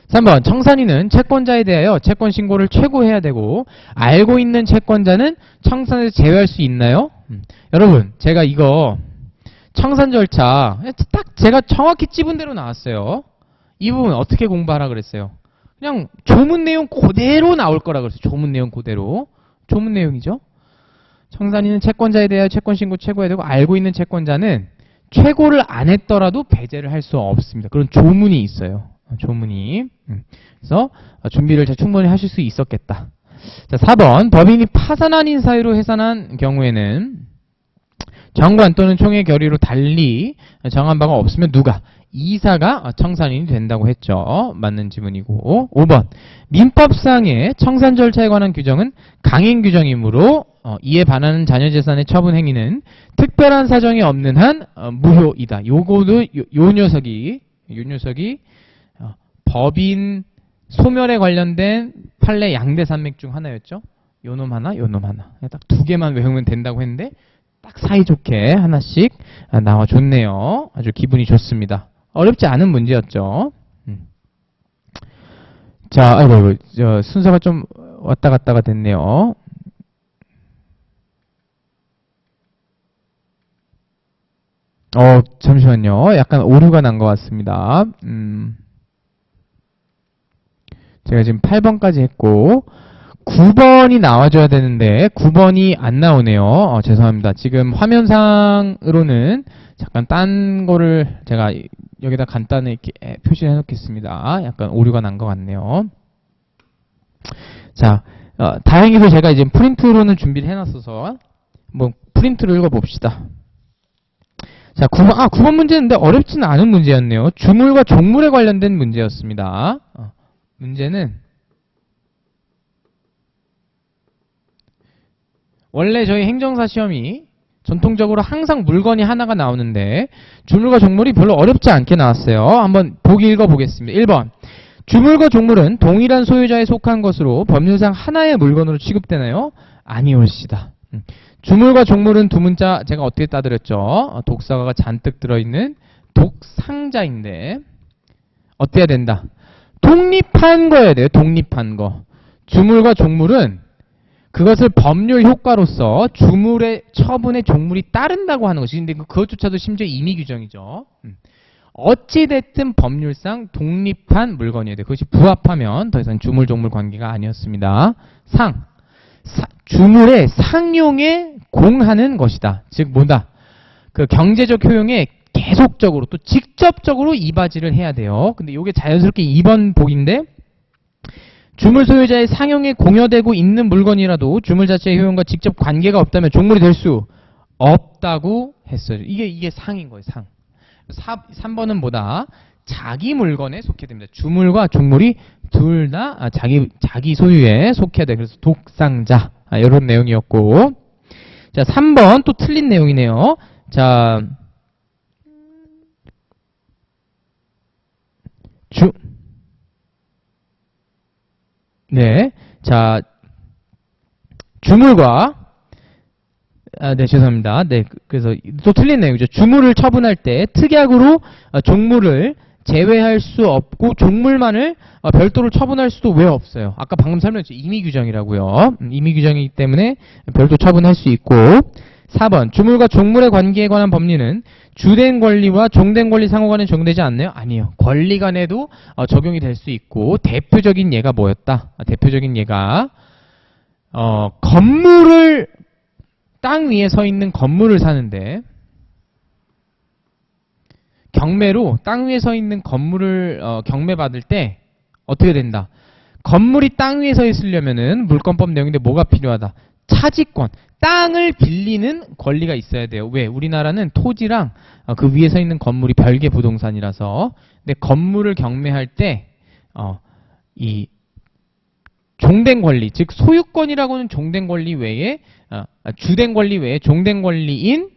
Speaker 1: 3번. 청산인은 채권자에 대하여 채권 신고를 최고해야 되고 알고 있는 채권자는 청산에서 제외할 수 있나요? 여러분, 제가 이거 청산 절차 딱 제가 정확히 찝은 대로 나왔어요. 이 부분 어떻게 공부하라 그랬어요? 그냥 조문 내용 그대로 나올 거라 그랬어요. 조문 내용 그대로. 조문 내용이죠. 청산인은 채권자에 대하여 채권 신고 최고해야 되고 알고 있는 채권자는 최고를 안 했더라도 배제를 할 수 없습니다. 그런 조문이 있어요. 조문이. 그래서 준비를 충분히 하실 수 있었겠다. 자, 4번. 법인이 파산 아닌 사유로 해산한 경우에는 정관 또는 총회 결의로 달리 정한 바가 없으면 누가? 이사가 청산인이 된다고 했죠. 맞는 지문이고. 5번. 민법상의 청산 절차에 관한 규정은 강행 규정이므로 이에 반하는 자녀재산의 처분 행위는 특별한 사정이 없는 한 무효이다. 요거도 요 녀석이 법인 소멸에 관련된 판례 양대 산맥 중 하나였죠. 요놈 하나, 요놈 하나. 딱 2개만 외우면 된다고 했는데 딱 사이좋게 하나씩 나와줬네요. 아주 기분이 좋습니다. 어렵지 않은 문제였죠. 자, 아이고, 순서가 좀 왔다 갔다가 됐네요. 잠시만요. 약간 오류가 난 것 같습니다. 제가 지금 8번까지 했고 9번이 나와줘야 되는데 9번이 안 나오네요. 죄송합니다. 지금 화면상으로는 잠깐 딴 거를 제가 여기다 간단히 이렇게 표시해 놓겠습니다. 약간 오류가 난 것 같네요. 자, 다행히도 제가 이제 프린트로는 준비를 해놨어서 한번 프린트를 읽어봅시다. 자, 9번 문제인데 어렵지는 않은 문제였네요. 주물과 종물에 관련된 문제였습니다. 문제는 원래 저희 행정사 시험이 전통적으로 항상 물건이 하나가 나오는데 주물과 종물이 별로 어렵지 않게 나왔어요. 한번 보기 읽어보겠습니다. 1번. 주물과 종물은 동일한 소유자에 속한 것으로 법률상 하나의 물건으로 취급되나요? 아니올시다. 주물과 종물은 두 문자 제가 어떻게 따드렸죠? 독사가가 잔뜩 들어있는 독상자인데 어때야 된다? 독립한 거여야 돼요. 독립한 거. 주물과 종물은 그것을 법률 효과로서 주물의 처분에 종물이 따른다고 하는 것이 근데 그것조차도 심지어 임의 규정이죠. 어찌됐든 법률상 독립한 물건이어야 돼요. 그것이 부합하면 더 이상 주물 종물 관계가 아니었습니다. 주물의 상용에 공하는 것이다. 즉 뭐다? 그 경제적 효용에 계속적으로 또 직접적으로 이바지를 해야 돼요. 근데 이게 자연스럽게 2번 복인데 주물 소유자의 상용에 공여되고 있는 물건이라도 주물 자체의 효용과 직접 관계가 없다면 종물이 될 수 없다고 했어요. 이게 상인 거예요. 상. 3번은 뭐다? 자기 물건에 속해야 됩니다. 주물과 종물이 둘 다 자기 소유에 속해야 돼. 그래서 독상자. 이런 내용이었고. 자, 3번 또 틀린 내용이네요. 자, 자, 주물과 네, 죄송합니다. 네, 그래서 또 틀린 내용이죠. 주물을 처분할 때 특약으로 종물을 제외할 수 없고 종물만을 별도로 처분할 수도 왜 없어요? 아까 방금 설명했죠. 임의규정이라고요. 임의규정이기 때문에 별도 처분할 수 있고 4번 주물과 종물의 관계에 관한 법리는 주된 권리와 종된 권리 상호간에 적용되지 않나요? 아니요. 권리 간에도 적용이 될 수 있고 대표적인 예가 뭐였다? 대표적인 예가 건물을 땅 위에 서 있는 건물을 사는데 경매로 땅 위에 서 있는 건물을 경매받을 때 어떻게 된다? 건물이 땅 위에 서 있으려면은 물권법 내용인데 뭐가 필요하다? 차지권, 땅을 빌리는 권리가 있어야 돼요. 왜? 우리나라는 토지랑 그 위에 서 있는 건물이 별개 부동산이라서. 근데 건물을 경매할 때 이 종된 권리, 즉 소유권이라고는 종된 권리 외에 주된 권리 외에 종된 권리인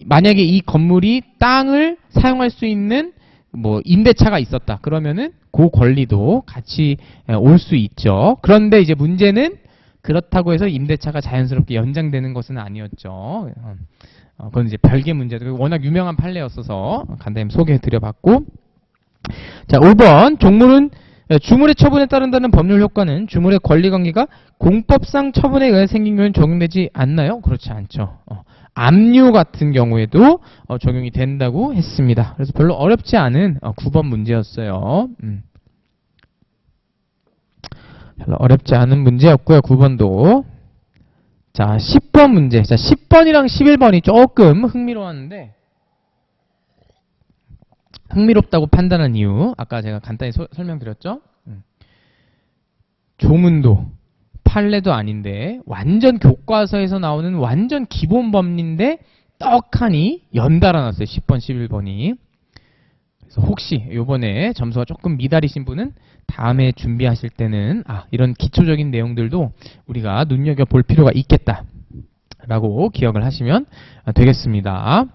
Speaker 1: 만약에 이 건물이 땅을 사용할 수 있는 뭐 임대차가 있었다. 그러면은 그 권리도 같이 올 수 있죠. 그런데 이제 문제는 그렇다고 해서 임대차가 자연스럽게 연장되는 것은 아니었죠. 그건 이제 별개 문제도 워낙 유명한 판례였어서 간단히 소개해드려봤고, 자 5번 종물은 주물의 처분에 따른다는 법률 효과는 주물의 권리관계가 공법상 처분에 의해 생긴 경우는 적용되지 않나요? 그렇지 않죠. 압류 같은 경우에도 적용이 된다고 했습니다. 그래서 별로 어렵지 않은 9번 문제였어요. 별로 어렵지 않은 문제였고요. 9번도. 자 10번 문제. 자 10번이랑 11번이 조금 흥미로웠는데 흥미롭다고 판단한 이유 아까 제가 간단히 설명드렸죠. 조문도 판례도 아닌데 완전 교과서에서 나오는 완전 기본 법리인데 떡하니 연달아 놨어요. 10번, 11번이. 그래서 혹시 이번에 점수가 조금 미달이신 분은 다음에 준비하실 때는 이런 기초적인 내용들도 우리가 눈여겨볼 필요가 있겠다라고 기억을 하시면 되겠습니다.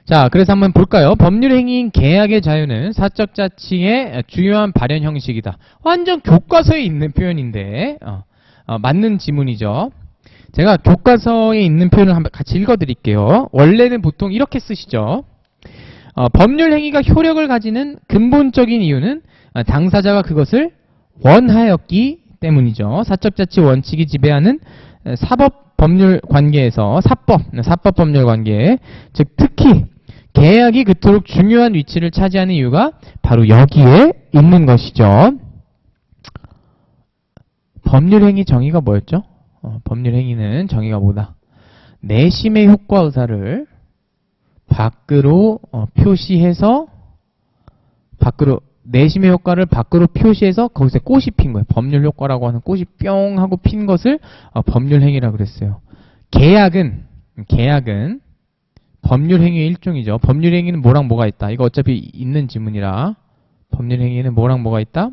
Speaker 1: 자, 그래서 한번 볼까요? 법률행위인 계약의 자유는 사적 자치의 주요한 발현 형식이다. 완전 교과서에 있는 표현인데 맞는 지문이죠. 제가 교과서에 있는 표현을 한번 같이 읽어드릴게요. 원래는 보통 이렇게 쓰시죠. 법률행위가 효력을 가지는 근본적인 이유는 당사자가 그것을 원하였기 때문이죠. 사적자치 원칙이 지배하는 사법 법률 관계에서 사법 법률 관계, 즉 특히 계약이 그토록 중요한 위치를 차지하는 이유가 바로 여기에 있는 것이죠. 법률행위 정의가 뭐였죠? 법률행위는 정의가 뭐다? 내심의 효과 의사를 밖으로 표시해서 내심의 효과를 밖으로 표시해서 거기서 꽃이 핀 거예요. 법률 효과라고 하는 꽃이 뿅 하고 핀 것을 법률행위라고 그랬어요. 계약은 법률행위의 일종이죠. 법률행위는 뭐랑 뭐가 있다? 이거 어차피 있는 지문이라 법률행위는 뭐랑 뭐가 있다?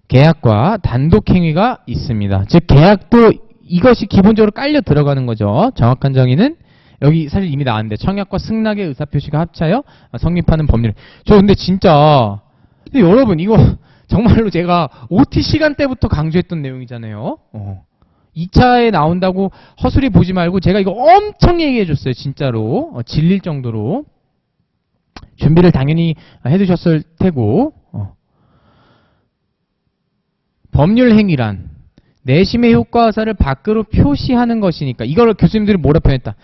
Speaker 1: 계약과 단독행위가 있습니다. 즉 계약도 이것이 기본적으로 깔려 들어가는 거죠. 정확한 정의는 여기 사실 이미 나왔는데 청약과 승낙의 의사표시가 합차여 성립하는 법률. 저 근데 진짜 근데 여러분 이거 정말로 제가 OT 시간 때부터 강조했던 내용이잖아요. 2차에 나온다고 허술히 보지 말고 제가 이거 엄청 얘기해줬어요. 진짜로 질릴 정도로 준비를 당연히 해두셨을 테고. 법률행위란 내심의 효과 의사를 밖으로 표시하는 것이니까 이걸 교수님들이 뭐라 표현했다.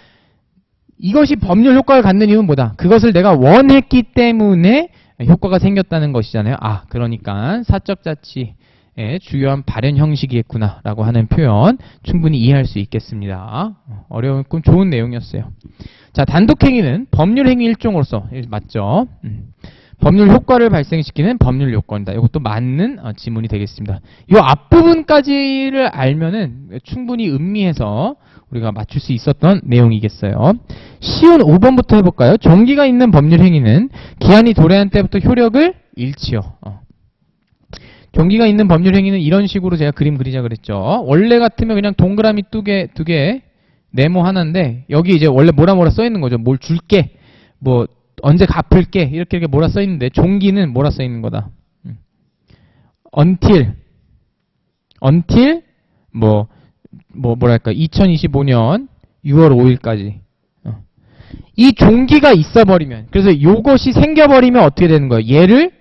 Speaker 1: 이것이 법률 효과를 갖는 이유는 뭐다? 그것을 내가 원했기 때문에 효과가 생겼다는 것이잖아요. 그러니까 사적 자치의 주요한 발현 형식이겠구나 라고 하는 표현 충분히 이해할 수 있겠습니다. 어려운 좋은 내용이었어요. 자, 단독행위는 법률행위 일종으로서 맞죠? 법률 효과를 발생시키는 법률 요건이다. 이것도 맞는 지문이 되겠습니다. 이 앞부분까지를 알면은 충분히 음미해서 우리가 맞출 수 있었던 내용이겠어요. 쉬운 5번부터 해볼까요? 종기가 있는 법률 행위는 기한이 도래한 때부터 효력을 잃지요. 종기가 있는 법률 행위는 이런 식으로 제가 그림 그리자 그랬죠. 원래 같으면 그냥 동그라미 두 개, 네모 하나인데 여기 이제 원래 뭐라 써 있는 거죠. 뭘 줄게, 뭐 언제 갚을게 이렇게 뭐라 써 있는데 종기는 뭐라 써 있는 거다. until 뭐랄까 2025년 6월 5일까지. 이 종기가 있어버리면, 그래서 요것이 생겨버리면 어떻게 되는 거예요? 얘를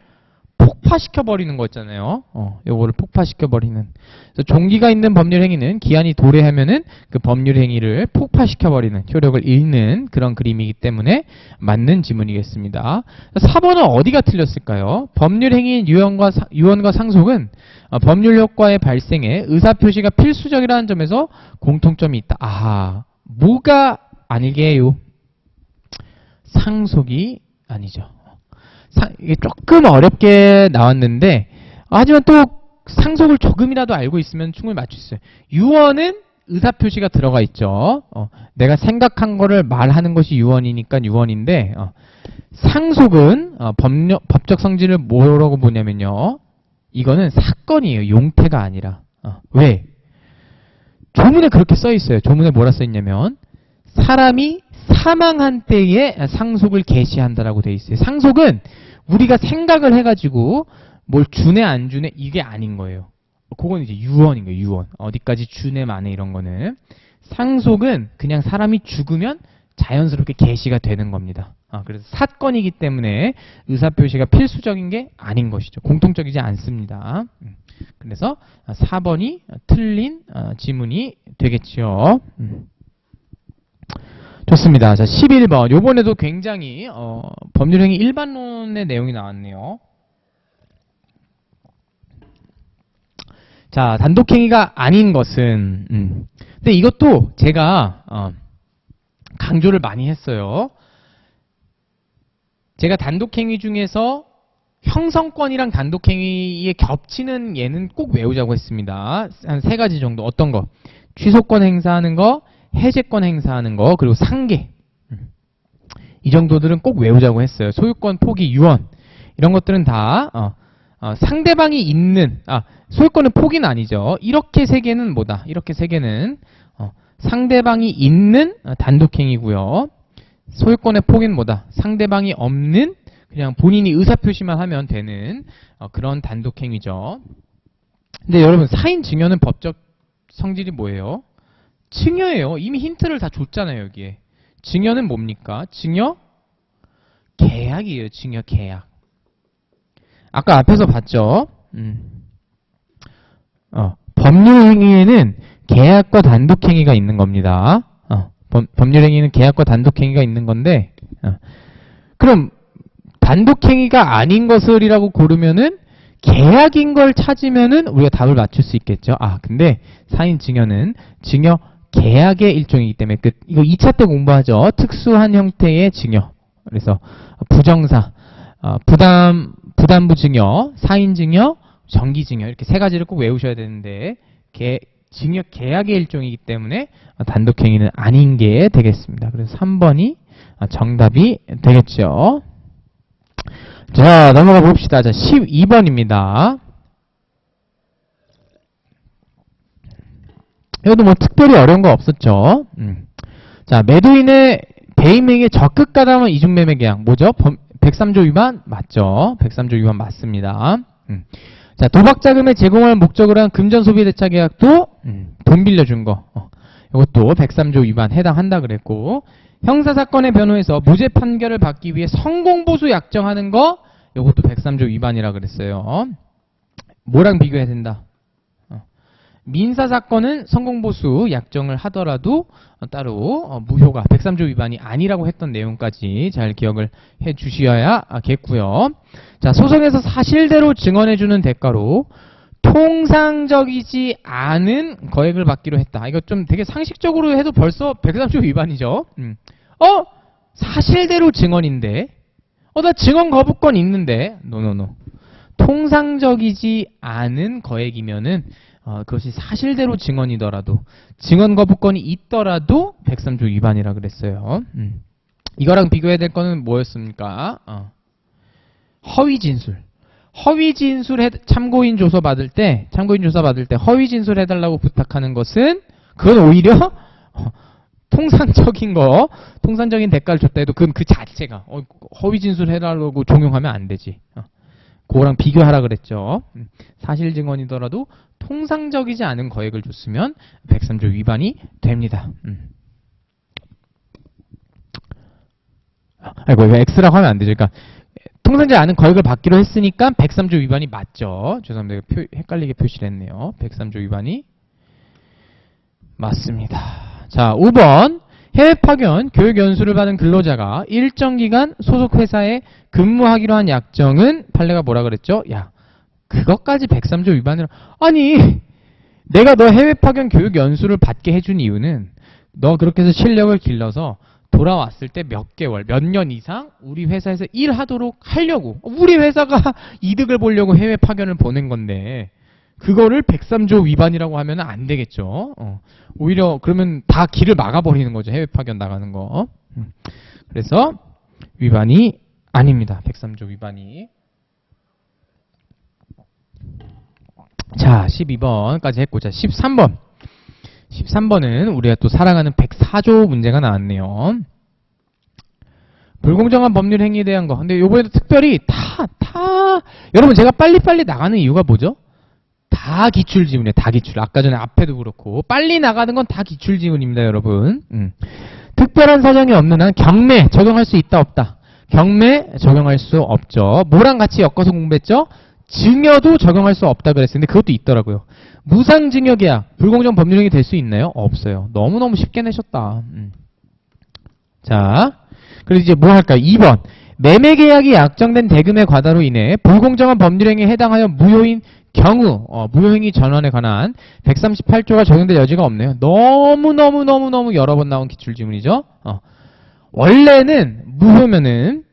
Speaker 1: 폭파시켜버리는 거였잖아요. 요거를 폭파시켜버리는. 그래서 종기가 있는 법률 행위는 기한이 도래하면은 그 법률 행위를 폭파시켜버리는, 효력을 잃는 그런 그림이기 때문에 맞는 지문이겠습니다. 4번은 어디가 틀렸을까요? 법률 행위인 유언과 상속은 법률 효과의 발생에 의사표시가 필수적이라는 점에서 공통점이 있다. 아하, 뭐가 아니게요? 상속이 아니죠. 이게 조금 어렵게 나왔는데, 하지만 또 상속을 조금이라도 알고 있으면 충분히 맞출 수 있어요. 유언은 의사표시가 들어가 있죠. 내가 생각한 거를 말하는 것이 유언이니까 유언인데, 상속은 법적 성질을 뭐라고 보냐면요, 이거는 사건이에요. 용태가 아니라. 왜? 조문에 그렇게 써 있어요. 조문에 뭐라 써 있냐면 사람이 사망한 때에 상속을 개시한다라고 돼 있어요. 상속은 우리가 생각을 해가지고 뭘 주네 안 주네 이게 아닌 거예요. 그건 이제 유언인 거예요. 유언. 어디까지 주네 마네 이런 거는. 상속은 그냥 사람이 죽으면 자연스럽게 개시가 되는 겁니다. 그래서 사건이기 때문에 의사표시가 필수적인 게 아닌 것이죠. 공통적이지 않습니다. 그래서 4번이 틀린 지문이 되겠죠. 좋습니다. 자, 11번. 요번에도 굉장히 법률행위 일반론의 내용이 나왔네요. 자, 단독행위가 아닌 것은 근데 이것도 제가 강조를 많이 했어요. 제가 단독행위 중에서 형성권이랑 단독행위에 겹치는 예는 꼭 외우자고 했습니다. 한 3가지 정도. 어떤 거? 취소권 행사하는 거, 해제권 행사하는 거, 그리고 상계. 이 정도들은 꼭 외우자고 했어요. 소유권 포기, 유언. 이런 것들은 다 상대방이 있는, 소유권은 포기는 아니죠. 이렇게 3개는 뭐다? 이렇게 3개는 상대방이 있는 단독행위고요. 소유권의 포기는 뭐다? 상대방이 없는, 그냥 본인이 의사표시만 하면 되는 그런 단독행위죠. 근데 여러분, 사인 증여는 법적 성질이 뭐예요? 증여예요. 이미 힌트를 다 줬잖아요, 여기에. 증여는 뭡니까? 증여? 계약이에요. 증여 계약. 아까 앞에서 봤죠? 법률행위에는 계약과 단독행위가 있는 겁니다. 법률행위는 계약과 단독행위가 있는 건데, 그럼 단독행위가 아닌 것을이라고 고르면은 계약인 걸 찾으면은 우리가 답을 맞출 수 있겠죠. 근데 사인 증여는 증여 계약의 일종이기 때문에 이거 2차 때 공부하죠. 특수한 형태의 증여. 그래서 부정사, 부담부 증여, 사인 증여, 정기 증여 이렇게 3가지를 꼭 외우셔야 되는데 증여 계약의 일종이기 때문에 단독행위는 아닌 게 되겠습니다. 그래서 3번이 정답이 되겠죠. 자, 넘어가 봅시다. 자, 12번입니다. 이것도 뭐 특별히 어려운 거 없었죠. 자, 매도인의 배임행위에 적극 가담한 이중매매 계약. 뭐죠? 103조 위반 맞죠? 103조 위반 맞습니다. 자, 도박자금을 제공할 목적으로 한 금전소비대차 계약도 돈 빌려준 거. 이것도 103조 위반 해당한다 그랬고, 형사사건의 변호에서 무죄 판결을 받기 위해 성공보수 약정하는 거, 이것도 103조 위반이라 그랬어요. 뭐랑 비교해야 된다? 민사사건은 성공보수 약정을 하더라도 따로 무효가 103조 위반이 아니라고 했던 내용까지 잘 기억을 해 주셔야겠고요. 자, 소송에서 사실대로 증언해주는 대가로 통상적이지 않은 거액을 받기로 했다. 이거 좀 되게 상식적으로 해도 벌써 103조 위반이죠. 사실대로 증언인데 나 증언 거부권 있는데 노노노. 통상적이지 않은 거액이면은 그것이 사실대로 증언이더라도 증언 거부권이 있더라도 103조 위반이라 그랬어요. 이거랑 비교해야 될 거는 뭐였습니까? 허위 진술. 허위 진술 참고인 조사 받을 때 허위 진술 해달라고 부탁하는 것은 그건 오히려 통상적인 대가를 줬다 해도 그건 그 자체가 허위 진술 해달라고 종용하면 안 되지. 그거랑 비교하라 그랬죠. 사실 증언이더라도 통상적이지 않은 거액을 줬으면 103조 위반이 됩니다. 아이고, 이거 X라고 하면 안 되죠. 그러니까 통상자 아는 거액을 받기로 했으니까 103조 위반이 맞죠. 죄송합니다. 헷갈리게 표시를 했네요. 103조 위반이 맞습니다. 자, 5번. 해외 파견, 교육 연수를 받은 근로자가 일정 기간 소속 회사에 근무하기로 한 약정은 판례가 뭐라 그랬죠? 야, 그것까지 103조 위반이라. 아니, 내가 너 해외 파견 교육 연수를 받게 해준 이유는 너 그렇게 해서 실력을 길러서 돌아왔을 때 몇 개월, 몇 년 이상 우리 회사에서 일하도록 하려고. 우리 회사가 이득을 보려고 해외 파견을 보낸 건데 그거를 103조 위반이라고 하면 안 되겠죠. 오히려 그러면 다 길을 막아버리는 거죠. 해외 파견 나가는 거. 그래서 위반이 아닙니다. 103조 위반이. 자, 12번까지 했고, 자, 13번. 13번은 우리가 또 사랑하는 104조 문제가 나왔네요. 불공정한 법률 행위에 대한 거. 근데 요번에도 특별히 여러분 제가 빨리빨리 나가는 이유가 뭐죠? 다 기출지문이에요. 다 기출. 아까 전에 앞에도 그렇고. 빨리 나가는 건 다 기출지문입니다, 여러분. 특별한 사정이 없는 한 경매 적용할 수 있다, 없다? 경매 적용할 수 없죠. 뭐랑 같이 엮어서 공부했죠? 증여도 적용할 수 없다 그랬었는데 그것도 있더라고요. 무상증여계약, 불공정 법률행위 될 수 있나요? 없어요. 너무너무 쉽게 내셨다. 자, 그래서 이제 뭐 할까요? 2번. 매매계약이 약정된 대금의 과다로 인해 불공정한 법률행위에 해당하여 무효인 경우, 무효행위 전환에 관한 138조가 적용될 여지가 없네요. 너무 여러 번 나온 기출지문이죠. 원래는 무효면은,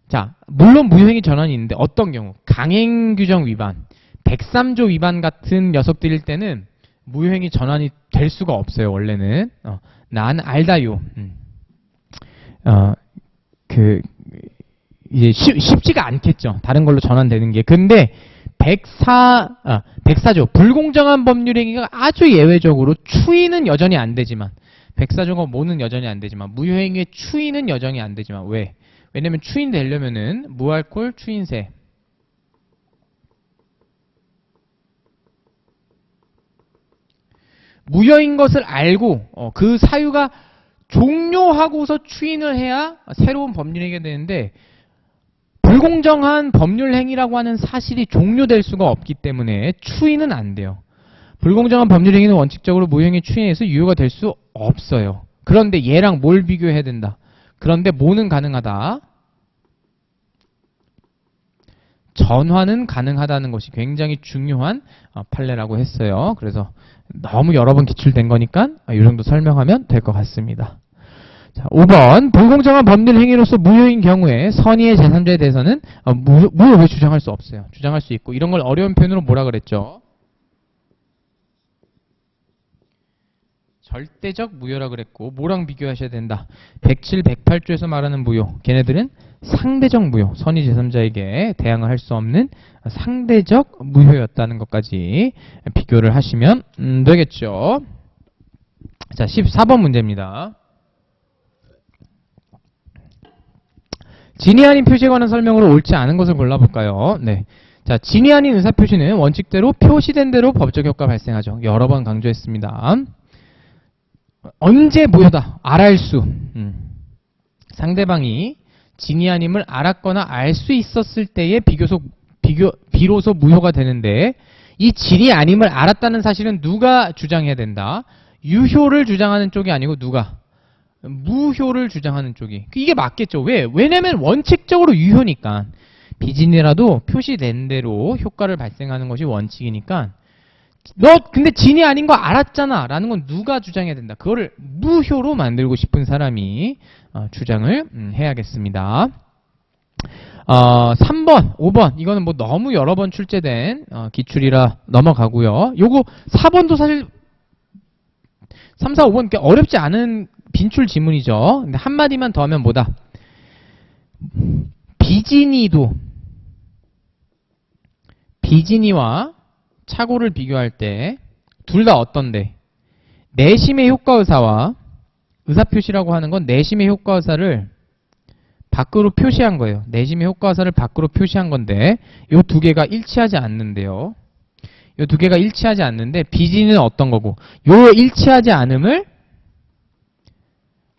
Speaker 1: 자, 물론 무효행위 전환이 있는데 어떤 경우? 강행규정 위반, 103조 위반 같은 녀석들일 때는 무효행위 전환이 될 수가 없어요. 원래는. 난 알다요. 이제 쉽지가 않겠죠. 다른 걸로 전환되는 게. 근데 104조 불공정한 법률행위가 아주 예외적으로 추인은 여전히 안 되지만 104조가 뭐는 여전히 안 되지만 무효행위의 추인은 여전히 안 되지만 왜? 왜냐면 추인되려면은 무알콜 추인세 무효인 것을 알고 그 사유가 종료하고서 추인을 해야 새로운 법률행위가 되는데 불공정한 법률행위라고 하는 사실이 종료될 수가 없기 때문에 추인은 안 돼요. 불공정한 법률행위는 원칙적으로 무효행위 추인에서 유효가 될 수 없어요. 그런데 얘랑 뭘 비교해야 된다? 그런데 뭐는 가능하다? 전환은 가능하다는 것이 굉장히 중요한 판례라고 했어요. 그래서 너무 여러 번 기출된 거니까 이 정도 설명하면 될 것 같습니다. 자, 5번. 불공정한 법률 행위로서 무효인 경우에 선의의 제3자에 대해서는 무효를 주장할 수 없어요. 주장할 수 있고 이런 걸 어려운 표현으로 뭐라 그랬죠? 절대적 무효라 그랬고 뭐랑 비교하셔야 된다? 107, 108조에서 말하는 무효. 걔네들은 상대적 무효. 선의 제3자에게 대항을 할 수 없는 상대적 무효였다는 것까지 비교를 하시면 되겠죠. 자, 14번 문제입니다. 진위 아닌 표시에 관한 설명으로 옳지 않은 것을 골라볼까요? 네. 자, 진위 아닌 의사표시는 원칙대로 표시된 대로 법적 효과 발생하죠. 여러 번 강조했습니다. 언제 무효다? 알할 수. 상대방이 진위 아님을 알았거나 알 수 있었을 때에 비로소 무효가 되는데 이 진위 아님을 알았다는 사실은 누가 주장해야 된다? 유효를 주장하는 쪽이 아니고 누가? 무효를 주장하는 쪽이. 이게 맞겠죠. 왜? 왜냐면 원칙적으로 유효니까. 비진이라도 표시된 대로 효과를 발생하는 것이 원칙이니까 너 근데 진이 아닌 거 알았잖아 라는 건 누가 주장해야 된다. 그거를 무효로 만들고 싶은 사람이 주장을 해야겠습니다. 3번, 5번 이거는 뭐 너무 여러 번 출제된 기출이라 넘어가고요. 요거 4번도 사실 3, 4, 5번 어렵지 않은 빈출 지문이죠. 근데 한마디만 더 하면 뭐다? 비진이와 착오를 비교할 때 둘 다 어떤데? 내심의 효과의사와 의사표시라고 하는 건 내심의 효과의사를 밖으로 표시한 거예요. 내심의 효과의사를 밖으로 표시한 건데 이 두 개가 일치하지 않는데요. 이 두 개가 일치하지 않는데 비진은 어떤 거고 요 일치하지 않음을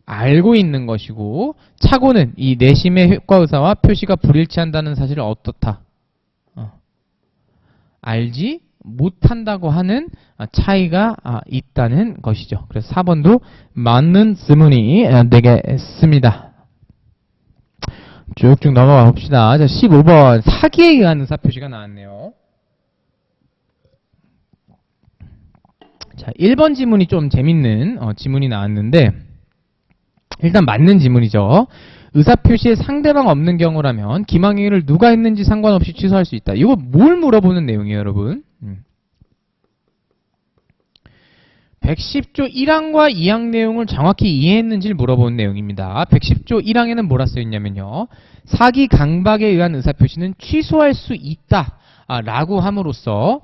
Speaker 1: 알고 있는 것이고, 착오는 이 내심의 효과 의사와 표시가 불일치한다는 사실을 어떻다? 알지 못한다고 하는 차이가 있다는 것이죠. 그래서 4번도 맞는 지문이 되겠습니다. 쭉쭉 넘어가 봅시다. 자, 15번 사기에 의한 의사표시가 나왔네요. 자, 1번 지문이 좀 재밌는 지문이 나왔는데, 일단 맞는 지문이죠. 의사표시에 상대방 없는 경우라면 기망행위를 누가 했는지 상관없이 취소할 수 있다. 이거 뭘 물어보는 내용이에요, 여러분? 110조 1항과 2항 내용을 정확히 이해했는지를 물어보는 내용입니다. 110조 1항에는 뭐라 써있냐면요. 사기 강박에 의한 의사표시는 취소할 수 있다 라고 함으로써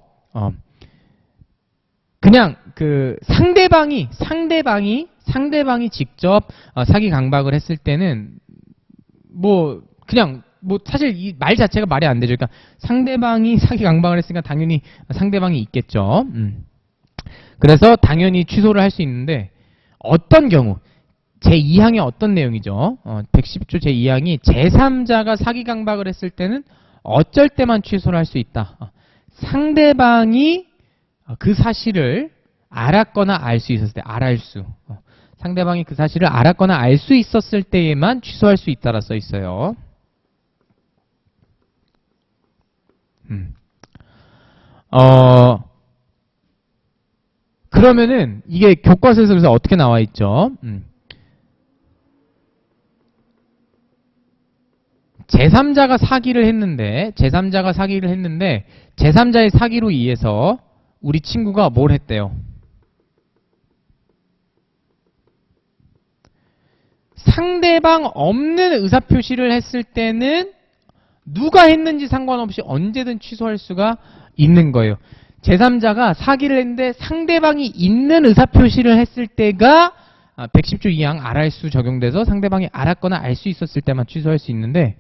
Speaker 1: 그냥 그 상대방이 직접 사기 강박을 했을 때는 그냥 사실 이 말 자체가 말이 안 되죠. 그러니까 상대방이 사기 강박을 했으니까 당연히 상대방이 있겠죠. 그래서 당연히 취소를 할 수 있는데, 어떤 경우 제2항의 어떤 내용이죠? 110조 제2항이 제3자가 사기 강박을 했을 때는 어쩔 때만 취소를 할 수 있다. 상대방이 그 사실을 알았거나 알 수 있었을 때, 상대방이 그 사실을 알았거나 알 수 있었을 때에만 취소할 수 있다라 써 있어요. 그러면은 이게 교과서에서 그래서 어떻게 나와 있죠? 제3자가 사기를 했는데 제3자의 사기로 인해서 우리 친구가 뭘 했대요? 상대방 없는 의사표시를 했을 때는 누가 했는지 상관없이 언제든 취소할 수가 있는 거예요. 제3자가 사기를 했는데 상대방이 있는 의사표시를 했을 때가 110조 2항 알알수 적용돼서 상대방이 알았거나 알 수 있었을 때만 취소할 수 있는데,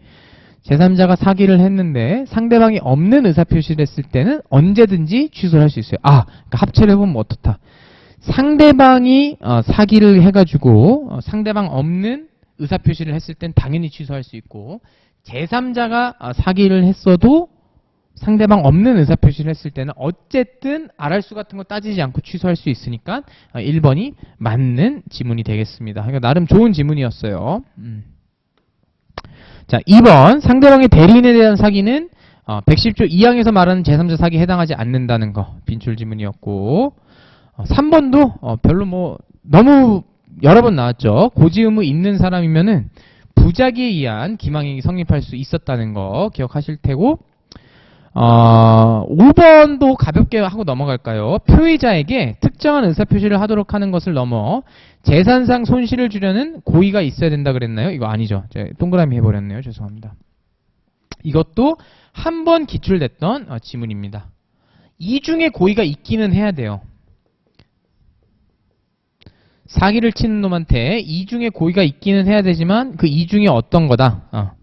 Speaker 1: 제3자가 사기를 했는데 상대방이 없는 의사표시를 했을 때는 언제든지 취소할 수 있어요. 그러니까 합체를 해보면 어떻다. 상대방이 사기를 해가지고 상대방 없는 의사표시를 했을 땐 당연히 취소할 수 있고, 제3자가 사기를 했어도 상대방 없는 의사표시를 했을 때는 어쨌든 알알수 같은 거 따지지 않고 취소할 수 있으니까 1번이 맞는 지문이 되겠습니다. 그러니까 나름 좋은 지문이었어요. 자, 2번 상대방의 대리인에 대한 사기는 110조 2항에서 말하는 제3자 사기에 해당하지 않는다는 거 빈출 지문이었고, 3번도 별로 너무 여러 번 나왔죠. 고지 의무 있는 사람이면은 부작위에 의한 기망행위 성립할 수 있었다는 거 기억하실 테고, 5번도 가볍게 하고 넘어갈까요? 표의자에게 특정한 의사표시를 하도록 하는 것을 넘어 재산상 손실을 주려는 고의가 있어야 된다 그랬나요? 이거 아니죠. 제가 동그라미 해버렸네요. 죄송합니다. 이것도 한 번 기출됐던 지문입니다. 이 중에 고의가 있기는 해야 돼요. 사기를 치는 놈한테 이 중에 고의가 있기는 해야 되지만 그 이 중에 어떤 거다.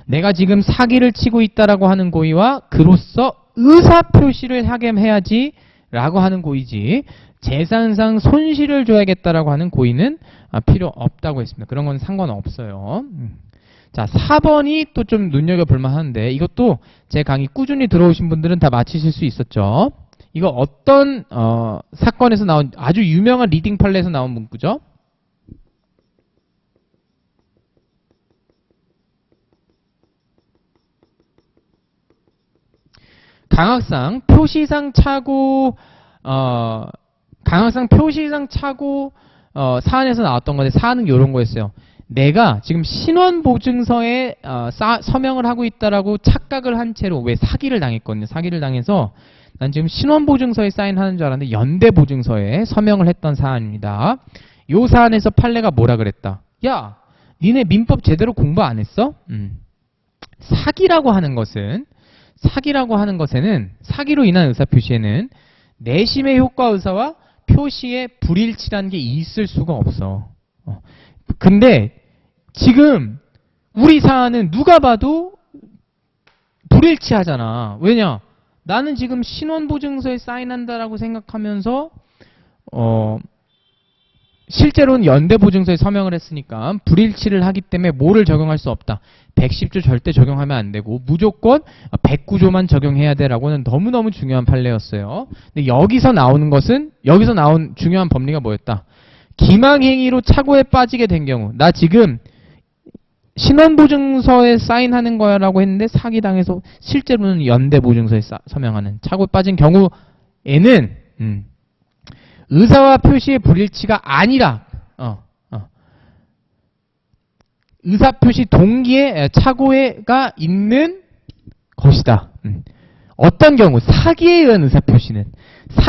Speaker 1: 내가 지금 사기를 치고 있다라고 하는 고의와 그로써 의사표시를 하게 해야지 라고 하는 고의지, 재산상 손실을 줘야겠다라고 하는 고의는 필요 없다고 했습니다. 그런 건 상관없어요. 자, 4번이 또 좀 눈여겨볼 만한데, 이것도 제 강의 꾸준히 들어오신 분들은 다 맞히실 수 있었죠. 이거 어떤 사건에서 나온 아주 유명한 리딩 판례에서 나온 문구죠? 강학상 표시상 차고 사안에서 나왔던 건데, 사안은 이런 거였어요. 내가 지금 신원보증서에 서명을 하고 있다라고 착각을 한 채로, 왜 사기를 당했거든요. 사기를 당해서 난 지금 신원보증서에 사인하는 줄 알았는데 연대보증서에 서명을 했던 사안입니다. 요 사안에서 판례가 뭐라 그랬다. 야, 니네 민법 제대로 공부 안 했어? 사기라고 하는 것에는 사기로 인한 의사표시에는 내심의 효과 의사와 표시의 불일치라는 게 있을 수가 없어. 근데 지금 우리 사안은 누가 봐도 불일치하잖아. 왜냐? 나는 지금 신원보증서에 사인한다라고 생각하면서 실제로는 연대보증서에 서명을 했으니까 불일치를 하기 때문에 뭐를 적용할 수 없다. 110조 절대 적용하면 안 되고 무조건 109조만 적용해야 돼라고는 너무너무 중요한 판례였어요. 근데 여기서 나온 중요한 법리가 뭐였다? 기망행위로 착오에 빠지게 된 경우, 나 지금 신원보증서에 사인하는 거야 라고 했는데 사기당해서 실제로는 연대보증서에 서명하는 착오에 빠진 경우에는 의사와 표시의 불일치가 아니라 의사표시 동기에 착오가 있는 것이다. 어떤 경우 사기에 의한 의사표시는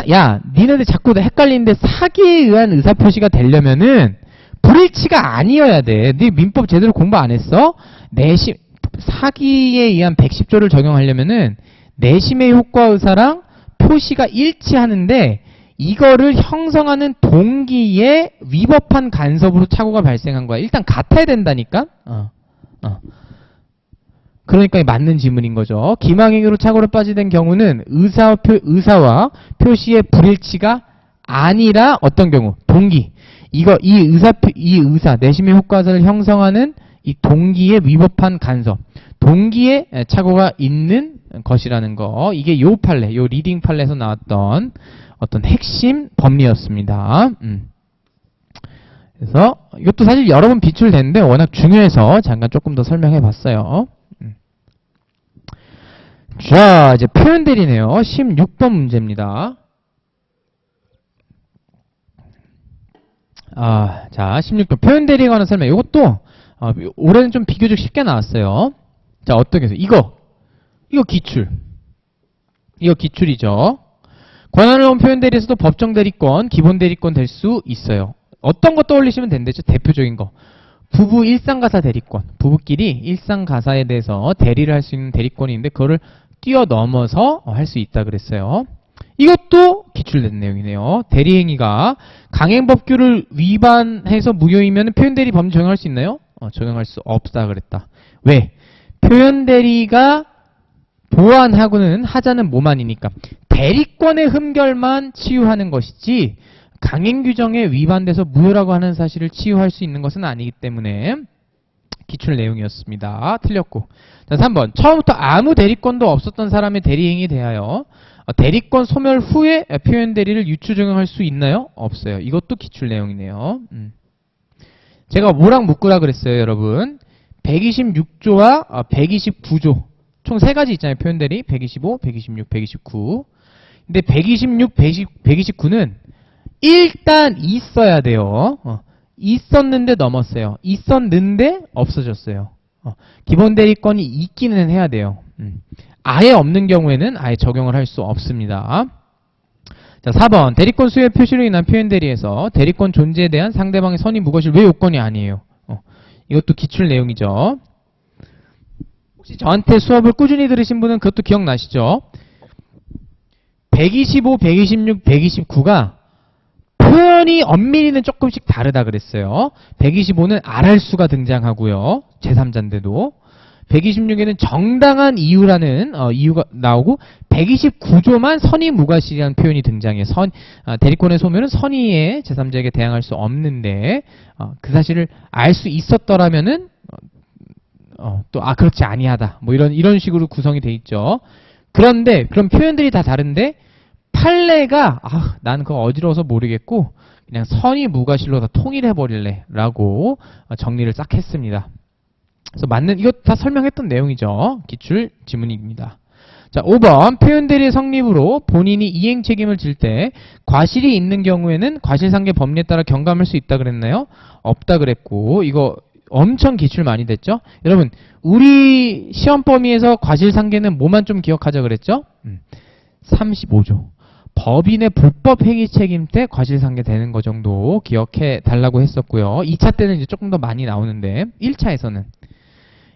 Speaker 1: 야 니네들 자꾸 헷갈리는데 사기에 의한 의사표시가 되려면은 불일치가 아니어야 돼. 네 민법 제대로 공부 안 했어? 사기에 의한 110조를 적용하려면은 내심의 효과 의사랑 표시가 일치하는데 이거를 형성하는 동기에 위법한 간섭으로 착오가 발생한 거야. 일단 같아야 된다니까? 그러니까 맞는 지문인 거죠. 기망행위로 착오를 빠지된 경우는 의사와 표시의 불일치가 아니라 어떤 경우? 동기. 이 의사, 내심의 효과를 형성하는 이 동기에 위법한 간섭. 동기에 착오가 있는 것이라는 거. 이게 요 리딩 판례에서 나왔던 어떤 핵심 법리였습니다. 그래서 이것도 사실 여러 번 비출됐는데 워낙 중요해서 잠깐 조금 더 설명해 봤어요. 자, 이제 표현 대리네요. 16번 문제입니다. 자, 16번 표현 대리에 관한 설명. 이것도 올해는 좀 비교적 쉽게 나왔어요. 자, 어떻게 해서 이거 기출. 이거 기출이죠. 권한을 놓은 표현 대리에서도 법정 대리권, 기본 대리권 될 수 있어요. 어떤 거 떠올리시면 된대죠? 대표적인 거. 부부 일상가사 대리권. 부부끼리 일상가사에 대해서 대리를 할 수 있는 대리권이 있는데 그거를 뛰어넘어서 할 수 있다 그랬어요. 이것도 기출된 내용이네요. 대리행위가 강행법규를 위반해서 무효이면 표현 대리 범죄 적용할 수 있나요? 적용할 수 없다 그랬다. 왜? 표현 대리가 보완하고는 하자는 뭐만이니까 대리권의 흠결만 치유하는 것이지 강행규정에 위반돼서 무효라고 하는 사실을 치유할 수 있는 것은 아니기 때문에 기출 내용이었습니다. 틀렸고. 자, 3번. 처음부터 아무 대리권도 없었던 사람의 대리행위에 대하여 대리권 소멸 후에 표현 대리를 유추 적용할 수 있나요? 없어요. 이것도 기출 내용이네요. 제가 뭐랑 묶으라 그랬어요, 여러분? 126조와 129조. 총 3가지 있잖아요. 표현 대리. 125, 126, 129. 근데 126, 129는 일단 있어야 돼요. 있었는데 넘었어요. 있었는데 없어졌어요. 기본 대리권이 있기는 해야 돼요. 아예 없는 경우에는 아예 적용을 할 수 없습니다. 자, 4번. 대리권 수요 표시로 인한 표현 대리에서 대리권 존재에 대한 상대방의 선의 무거실 왜 요건이 아니에요? 이것도 기출 내용이죠. 혹시 저한테 수업을 꾸준히 들으신 분은 그것도 기억나시죠? 125, 126, 129가 표현이 엄밀히는 조금씩 다르다 그랬어요. 125는 알할수가 등장하고요. 제3자인데도. 126에는 정당한 이유라는 이유가 나오고 129조만 선의 무과실이라는 표현이 등장해요. 대리권의 소멸은 선의의 제3자에게 대항할 수 없는데 그 사실을 알 수 있었더라면은 또 그렇지 아니하다. 뭐 이런 식으로 구성이 돼 있죠. 그런데 그런 표현들이 다 다른데 판례가 나는 그거 어지러워서 모르겠고 그냥 선의 무과실로 다 통일해 버릴래 라고 정리를 싹 했습니다. 그래서 이거 다 설명했던 내용이죠. 기출 지문입니다. 자, 5번. 표현 대리의 성립으로 본인이 이행 책임을 질 때 과실이 있는 경우에는 과실상계 법리에 따라 경감할 수 있다 그랬나요? 없다 그랬고 이거 엄청 기출 많이 됐죠? 여러분, 우리 시험 범위에서 과실상계는 뭐만 좀 기억하자 그랬죠? 35조. 법인의 불법 행위 책임 때 과실상계 되는 거 정도 기억해 달라고 했었고요. 2차 때는 이제 조금 더 많이 나오는데 1차에서는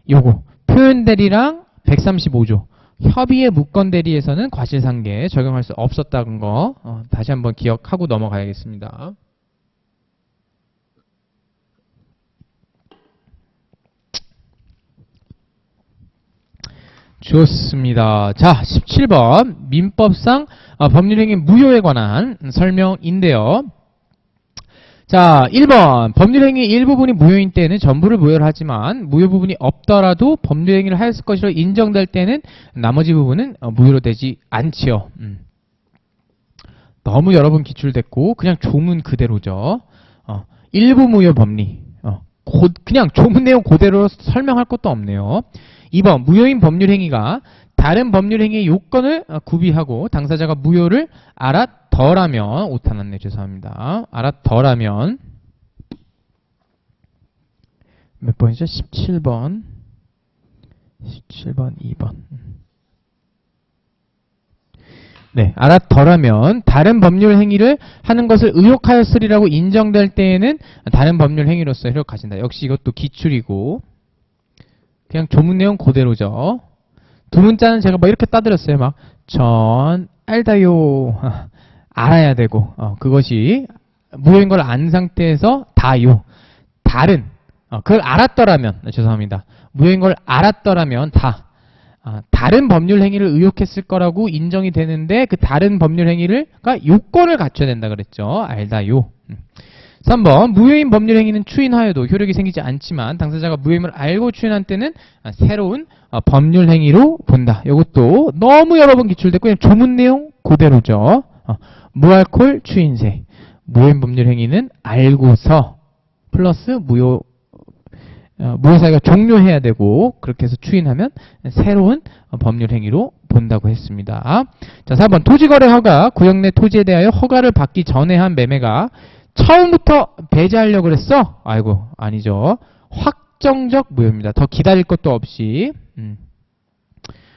Speaker 1: 요거 표현 대리랑 135조 협의의 무권 대리에서는 과실상계 적용할 수 없었다는 거 다시 한번 기억하고 넘어가야겠습니다. 좋습니다. 자, 17번 민법상 법률행위 무효에 관한 설명인데요. 자, 1번. 법률행위 일부분이 무효인 때는 전부를 무효로 하지만 무효 부분이 없더라도 법률행위를 하였을 것으로 인정될 때는 나머지 부분은 무효로 되지 않지요. 너무 여러 번 기출됐고 그냥 조문 그대로죠. 일부 무효 법리. 그냥 조문 내용 그대로 설명할 것도 없네요. 2번. 무효인 법률행위가 다른 법률행위의 요건을 구비하고 당사자가 무효를 알았더라면 오타 났네 죄송합니다. 알았더라면 몇 번이죠? 17번 2번 네, 알았더라면 다른 법률 행위를 하는 것을 의혹하였으리라고 인정될 때에는 다른 법률 행위로서 효력을 가진다. 역시 이것도 기출이고 그냥 조문 내용 그대로죠. 두 문자는 제가 뭐 이렇게 따드렸어요. 막 전 알다요 알아야 되고 그것이 무효인 걸 안 상태에서 다요 다른 그걸 알았더라면 죄송합니다. 무효인 걸 알았더라면 다른 법률 행위를 의혹했을 거라고 인정이 되는데 그 다른 법률 행위가 요건을 갖춰야 된다 그랬죠. 알다요. 3번 무효인 법률 행위는 추인하여도 효력이 생기지 않지만 당사자가 무효임을 알고 추인한 때는 새로운 법률 행위로 본다. 이것도 너무 여러 번 기출됐고 그냥 조문 내용 그대로죠. 무알콜 추인세 무효인 법률 행위는 알고서 플러스 무효 사유가 종료해야 되고 그렇게 해서 추인하면 새로운 법률 행위로 본다고 했습니다. 자, 4번 토지거래 허가 구역 내 토지에 대하여 허가를 받기 전에 한 매매가 처음부터 배제하려고 그랬어? 아이고 아니죠. 확정적 무효입니다. 더 기다릴 것도 없이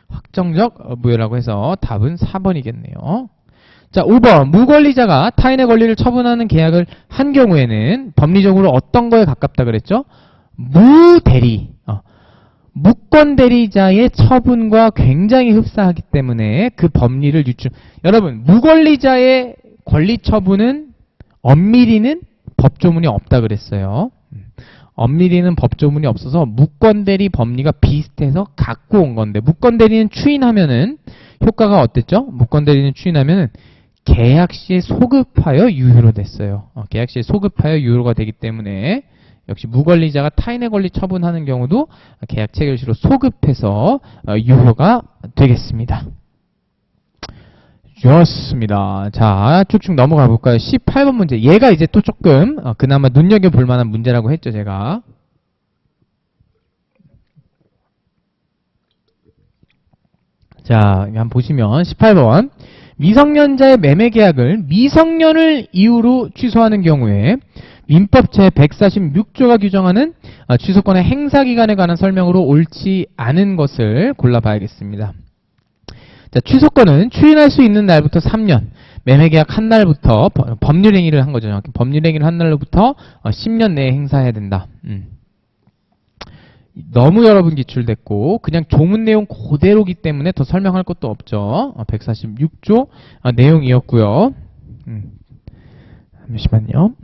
Speaker 1: 확정적 무효라고 해서 답은 4번이겠네요. 자, 5번 무권리자가 타인의 권리를 처분하는 계약을 한 경우에는 법리적으로 어떤 거에 가깝다 그랬죠? 무대리 무권대리자의 처분과 굉장히 흡사하기 때문에 그 법리를 여러분 무권리자의 권리 처분은 엄밀히는 법조문이 없다 그랬어요. 엄밀히는 법조문이 없어서 무권대리 법리가 비슷해서 갖고 온 건데 무권대리는 추인하면은 효과가 어땠죠? 무권대리는 추인하면은 계약 시에 소급하여 유효로 됐어요. 계약 시에 소급하여 유효가 되기 때문에 역시 무권리자가 타인의 권리 처분하는 경우도 계약 체결시로 소급해서 유효가 되겠습니다. 좋습니다. 자, 쭉쭉 넘어가 볼까요? 18번 문제. 얘가 이제 또 조금 그나마 눈여겨볼 만한 문제라고 했죠, 제가. 자, 한번 보시면 18번. 미성년자의 매매 계약을 미성년을 이유로 취소하는 경우에 민법 제146조가 규정하는 취소권의 행사 기간에 관한 설명으로 옳지 않은 것을 골라봐야겠습니다. 자, 취소권은 추인할 수 있는 날부터 3년, 매매계약 한 날부터 법률행위를 한 거죠. 법률행위를 한 날로부터 10년 내에 행사해야 된다. 너무 여러 번 기출됐고 그냥 조문 내용 그대로기 때문에 더 설명할 것도 없죠. 146조 내용이었고요. 잠시만요.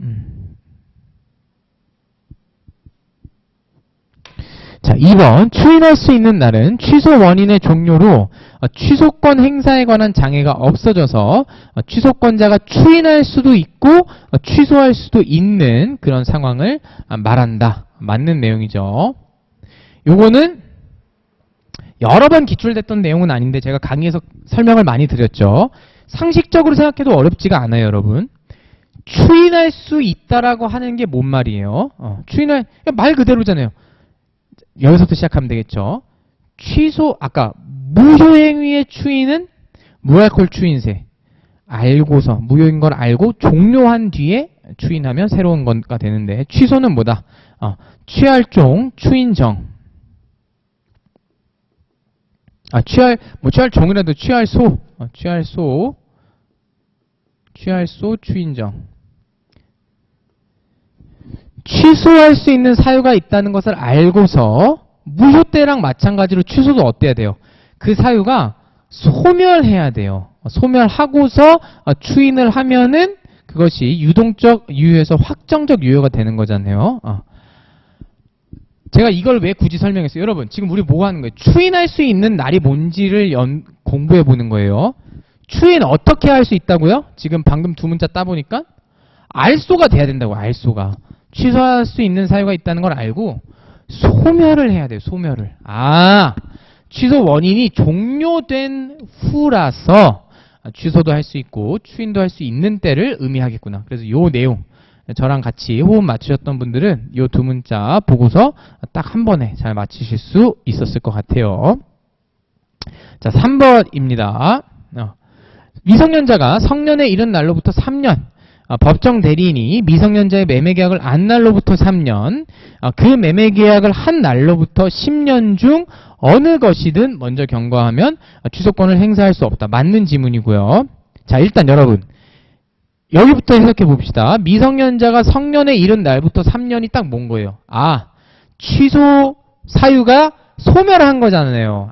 Speaker 1: 자, 2번 추인할 수 있는 날은 취소 원인의 종료로 취소권 행사에 관한 장애가 없어져서 취소권자가 추인할 수도 있고 취소할 수도 있는 그런 상황을 말한다. 맞는 내용이죠. 요거는 여러 번 기출됐던 내용은 아닌데 제가 강의에서 설명을 많이 드렸죠. 상식적으로 생각해도 어렵지가 않아요, 여러분. 추인할 수 있다라고 하는 게 뭔 말이에요? 말 그대로잖아요. 여기서부터 시작하면 되겠죠. 아까 무효행위의 추인은 무알콜 추인세. 알고서, 무효인 걸 알고 종료한 뒤에 추인하면 새로운 거가 되는데, 취소는 뭐다? 취할종, 추인정. 취할 종이라도 취할소, 추인정. 취소할 수 있는 사유가 있다는 것을 알고서 무효 때랑 마찬가지로 취소도 어때야 돼요? 그 사유가 소멸해야 돼요. 소멸하고서 추인을 하면은 그것이 유동적 유효에서 확정적 유효가 되는 거잖아요. 제가 이걸 왜 굳이 설명했어요? 여러분, 지금 우리 뭐 하는 거예요? 추인할 수 있는 날이 뭔지를 공부해 보는 거예요. 추인 어떻게 할 수 있다고요? 지금 방금 두 문자 따보니까 알소가 돼야 된다고. 알소가 취소할 수 있는 사유가 있다는 걸 알고 소멸을 해야 돼요. 소멸을. 취소 원인이 종료된 후라서 취소도 할 수 있고 추인도 할 수 있는 때를 의미하겠구나. 그래서 요 내용 저랑 같이 호흡 맞추셨던 분들은 요 두 문자 보고서 딱 한 번에 잘 맞추실 수 있었을 것 같아요. 자, 3번입니다. 미성년자가 성년에 이른 날로부터 3년, 법정 대리인이 미성년자의 매매계약을 안 날로부터 3년, 그 매매계약을 한 날로부터 10년 중 어느 것이든 먼저 경과하면 취소권을 행사할 수 없다. 맞는 지문이고요. 자, 일단 여러분 여기부터 해석해 봅시다. 미성년자가 성년에 이른 날부터 3년이 딱 뭔 거예요? 취소 사유가 소멸한 거잖아요.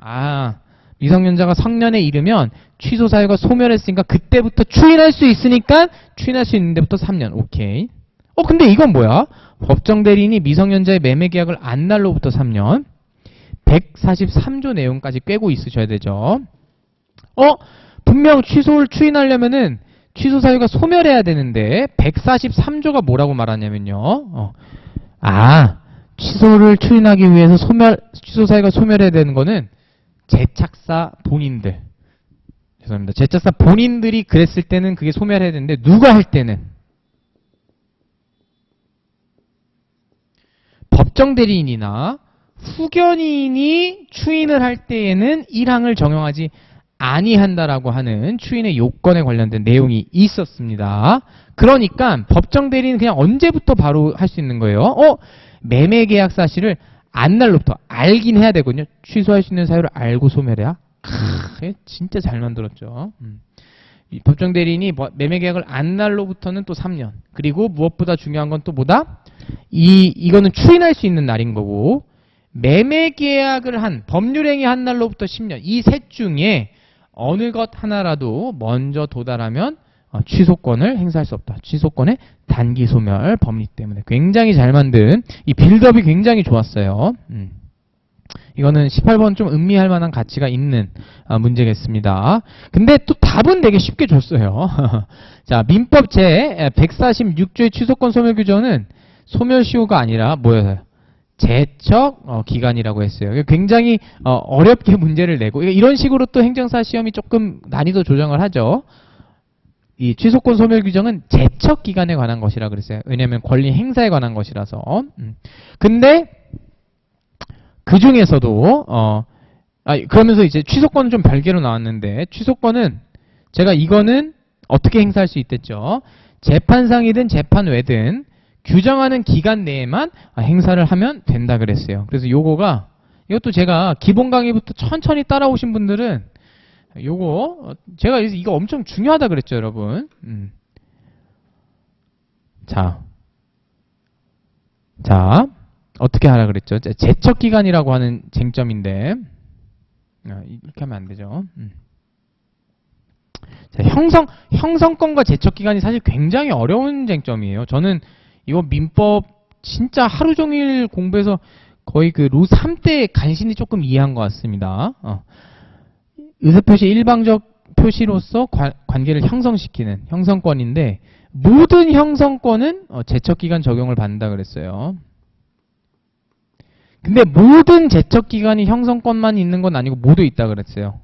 Speaker 1: 미성년자가 성년에 이르면 취소 사유가 소멸했으니까 그때부터 추인할 수 있으니까 추인할 수 있는 데부터 3년. 오케이. 근데 이건 뭐야? 법정 대리인이 미성년자의 매매 계약을 안 날로부터 3년. 143조 내용까지 꿰고 있으셔야 되죠. 분명 취소를 추인하려면은 취소 사유가 소멸해야 되는데 143조가 뭐라고 말하냐면요. 취소를 추인하기 위해서 취소 사유가 소멸해야 되는 거는 제착사 본인들. 죄송합니다. 제착사 본인들이 그랬을 때는 그게 소멸해야 되는데 누가 할 때는 법정 대리인이나 후견인이 추인을 할 때에는 1항을 적용하지 아니한다라고 하는 추인의 요건에 관련된 내용이 있었습니다. 그러니까 법정 대리인은 그냥 언제부터 바로 할 수 있는 거예요? 매매 계약 사실을 안 날로부터 알긴 해야 되거든요. 취소할 수 있는 사유를 알고 소멸해야. 진짜 잘 만들었죠. 이 법정 대리인이 매매 계약을 안 날로부터는 또 3년. 그리고 무엇보다 중요한 건 또 뭐다? 이거는 추인할 수 있는 날인 거고 매매 계약을 한 법률행위 한 날로부터 10년. 이 셋 중에 어느 것 하나라도 먼저 도달하면 취소권을 행사할 수 없다. 취소권의 단기 소멸 법리 때문에 굉장히 잘 만든 이 빌드업이 굉장히 좋았어요. 이거는 18번 좀 음미할 만한 가치가 있는 문제겠습니다. 근데 또 답은 되게 쉽게 줬어요. 자, 민법 제 146조의 취소권 소멸 규정은 소멸시효가 아니라 뭐였어요? 제척 기간이라고 했어요. 굉장히 어렵게 문제를 내고 이런 식으로 또 행정사 시험이 조금 난이도 조정을 하죠. 이 취소권 소멸 규정은 제척 기간에 관한 것이라 그랬어요. 왜냐하면 권리 행사에 관한 것이라서. 근데 그 중에서도 그러면서 이제 취소권은 좀 별개로 나왔는데 취소권은 제가 이거는 어떻게 행사할 수 있댔죠? 재판상이든 재판 외든 규정하는 기간 내에만 행사를 하면 된다 그랬어요. 그래서 이것도 제가 기본 강의부터 천천히 따라오신 분들은 제가 이거 엄청 중요하다 그랬죠, 여러분. 자, 어떻게 하라 그랬죠? 제척 기간이라고 하는 쟁점인데, 이렇게 하면 안 되죠. 자, 형성권과 제척 기간이 사실 굉장히 어려운 쟁점이에요. 저는 이거 민법 진짜 하루 종일 공부해서 거의 그 로 3때 간신히 조금 이해한 것 같습니다. 의사표시 일방적 표시로서 관계를 형성시키는 형성권인데 모든 형성권은 제척기간 적용을 받는다 그랬어요. 근데 모든 제척기간이 형성권만 있는 건 아니고 모두 있다 그랬어요.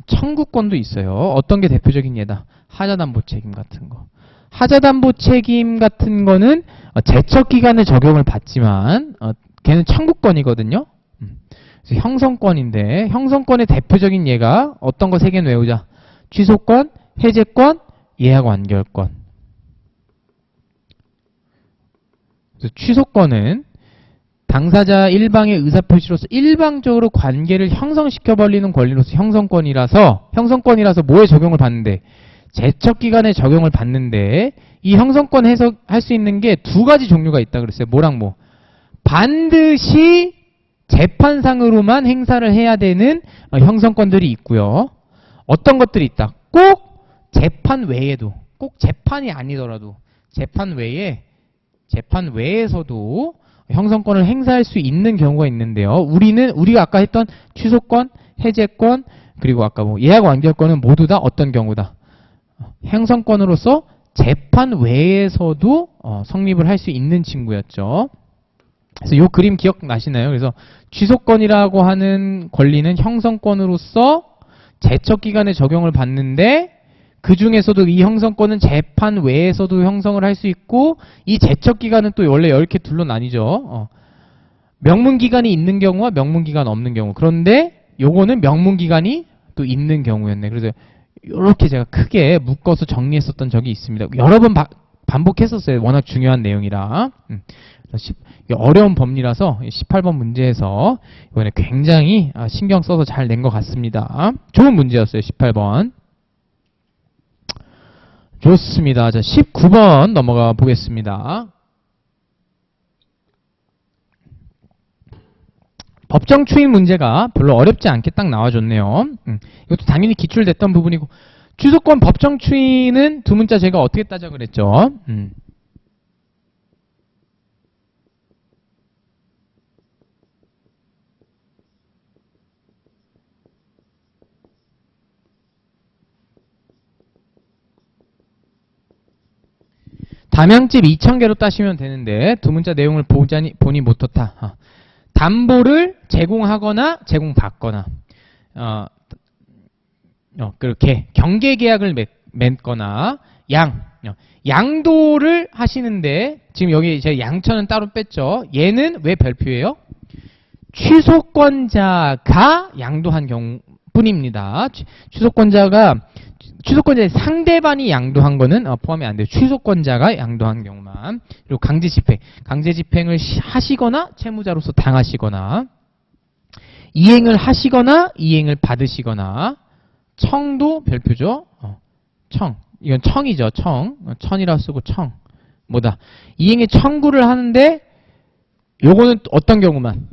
Speaker 1: 청구권도 있어요. 어떤 게 대표적인 예다? 하자담보 책임 같은 거. 하자담보 책임 같은 거는 제척기간에 적용을 받지만 걔는 청구권이거든요. 그래서 형성권인데 형성권의 대표적인 예가 어떤 거 세 개는 외우자. 취소권, 해제권, 예약 완결권. 그래서 취소권은 당사자 일방의 의사표시로서 일방적으로 관계를 형성시켜버리는 권리로서 형성권이라서 뭐에 적용을 받는데 제척기간에 적용을 받는데 이 형성권 해석할 수 있는 게 두 가지 종류가 있다 그랬어요. 뭐랑 뭐. 반드시 재판상으로만 행사를 해야 되는 형성권들이 있고요. 어떤 것들이 있다. 꼭 재판 외에도, 꼭 재판이 아니더라도 재판 외에서도 형성권을 행사할 수 있는 경우가 있는데요. 우리가 아까 했던 취소권, 해제권, 그리고 아까 뭐 예약 완결권은 모두 다 어떤 경우다. 형성권으로서 재판 외에서도 성립을 할 수 있는 친구였죠. 그래서 요 그림 기억나시나요? 그래서 취소권이라고 하는 권리는 형성권으로서 제척기간에 적용을 받는데 그 중에서도 이 형성권은 재판 외에서도 형성을 할 수 있고 이 제척기간은 또 원래 이렇게 둘로 나뉘죠. 명문기간이 있는 경우와 명문기간 없는 경우. 그런데 요거는 명문기간이 또 있는 경우였네. 그래서 이렇게 제가 크게 묶어서 정리했었던 적이 있습니다. 여러 번 반복했었어요. 워낙 중요한 내용이라. 어려운 법리라서 18번 문제에서 이번에 굉장히 신경 써서 잘 낸 것 같습니다. 좋은 문제였어요. 18번. 좋습니다. 자, 19번 넘어가 보겠습니다. 법정 추인 문제가 별로 어렵지 않게 딱 나와줬네요. 이것도 당연히 기출됐던 부분이고 취소권 법정 추인은 두 문자 제가 어떻게 따져 그랬죠? 담양집 2,000개로 따시면 되는데 두 문자 내용을 보니 못했다. 담보를 제공하거나 제공받거나 그렇게 경계계약을 맺거나 양도를 하시는데 지금 여기 제가 양천은 따로 뺐죠. 얘는 왜 별표예요? 취소권자가 양도한 경우뿐입니다. 취소권자의 상대방이 양도한 거는 포함이 안 돼요. 취소권자가 양도한 경우만. 그리고 강제집행. 강제집행을 하시거나 채무자로서 당하시거나 이행을 하시거나 이행을 받으시거나 청도 별표죠. 청. 이건 청이죠. 천이라 쓰고 청. 뭐다. 이행의 청구를 하는데 요거는 어떤 경우만?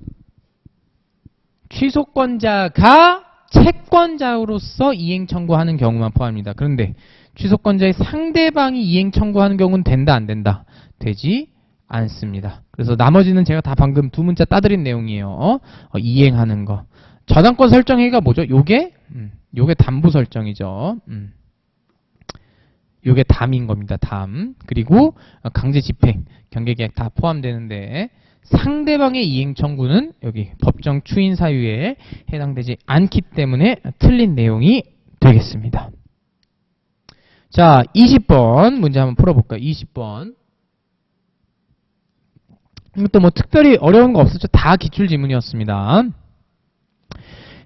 Speaker 1: 취소권자가 채권자로서 이행 청구하는 경우만 포함합니다. 그런데 취소권자의 상대방이 이행 청구하는 경우는 된다 안 된다? 되지 않습니다. 그래서 나머지는 제가 다 방금 두 문자 따드린 내용이에요. 이행하는 거. 저당권 설정행위가 뭐죠? 요게 담보 설정이죠. 요게 담인 겁니다. 담. 그리고 강제 집행, 경계계약 다 포함되는데 상대방의 이행 청구는 여기 법정 추인 사유에 해당되지 않기 때문에 틀린 내용이 되겠습니다. 자, 20번 문제 한번 풀어볼까요? 20번. 이것도 뭐 특별히 어려운 거 없었죠. 다 기출지문이었습니다.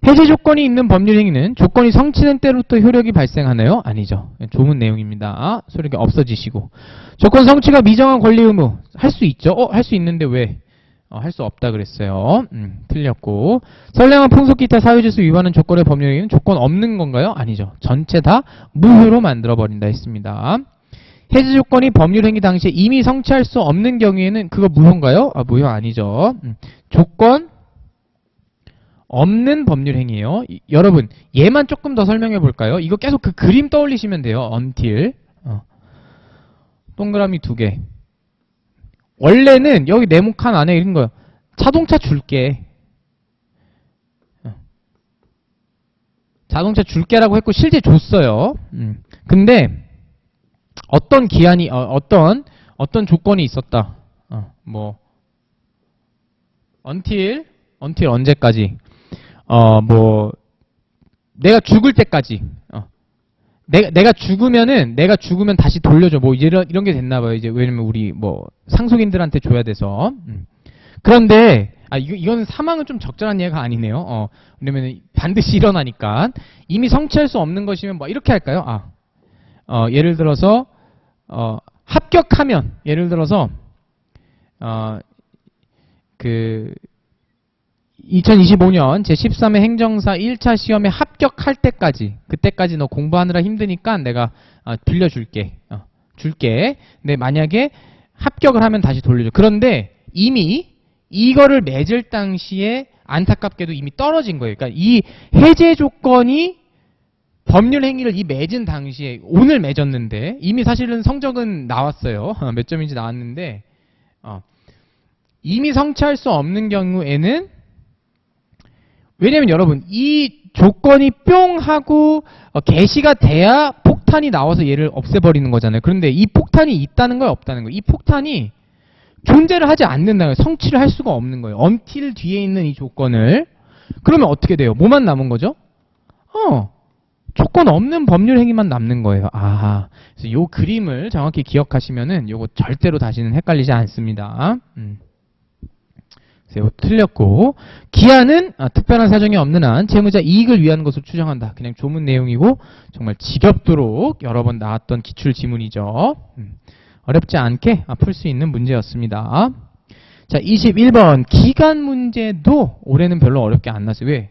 Speaker 1: 해제 조건이 있는 법률행위는 조건이 성취된 때로부터 효력이 발생하나요? 아니죠. 좋은 내용입니다. 효력이 없어지시고. 조건 성취가 미정한 권리 의무. 할 수 있죠? 할 수 있는데 왜? 할 수 없다 그랬어요. 틀렸고. 선량한 풍속 기타 사유질서 위반한 조건의 법률행위는 조건 없는 건가요? 아니죠. 전체 다 무효로 만들어버린다 했습니다. 해제 조건이 법률행위 당시에 이미 성취할 수 없는 경우에는 그거 무효인가요? 무효 아니죠. 조건 없는 법률행위예요. 여러분 얘만 조금 더 설명해 볼까요? 이거 계속 그 그림 떠올리시면 돼요. until 동그라미 2개. 원래는 여기 네모칸 안에 이런 거요. 자동차 줄게. 자동차 줄게라고 했고 실제 줬어요. 근데 어떤 기한이 어떤 조건이 있었다. 뭐 until 언제까지? 뭐 내가 죽을 때까지. 내가 죽으면 다시 돌려줘. 뭐 이런 게 됐나 봐요. 이제 왜냐면 우리 뭐 상속인들한테 줘야 돼서. 그런데 이거는 사망은 좀 적절한 예가 아니네요. 왜냐면 반드시 일어나니까. 이미 성취할 수 없는 것이면 뭐 이렇게 할까요? 예를 들어서 합격하면 예를 들어서 2025년 제13회 행정사 1차 시험에 합격할 때까지, 그때까지 너 공부하느라 힘드니까 내가 빌려줄게. 줄게. 근데 만약에 합격을 하면 다시 돌려줘. 그런데 이미 이거를 맺을 당시에 안타깝게도 이미 떨어진 거예요. 그러니까 이 해제 조건이 법률 행위를 이 맺은 당시에 오늘 맺었는데 이미 사실은 성적은 나왔어요. 몇 점인지 나왔는데 이미 성취할 수 없는 경우에는 왜냐면 여러분 이 조건이 뿅 하고 개시가 돼야 폭탄이 나와서 얘를 없애버리는 거잖아요. 그런데 이 폭탄이 있다는 거예요, 없다는 거예요? 이 폭탄이 존재를 하지 않는다는 거예요. 성취를 할 수가 없는 거예요. until 뒤에 있는 이 조건을. 그러면 어떻게 돼요? 뭐만 남은 거죠? 조건 없는 법률 행위만 남는 거예요. 아하. 그래서 요 그림을 정확히 기억하시면은 요거 절대로 다시는 헷갈리지 않습니다. 그래서 틀렸고, 기한은 특별한 사정이 없는 한 채무자 이익을 위한 것으로 추정한다. 그냥 조문 내용이고 정말 지겹도록 여러 번 나왔던 기출 지문이죠. 어렵지 않게 풀 수 있는 문제였습니다. 자, 21번 기간 문제도 올해는 별로 어렵게 안 나왔어요. 왜?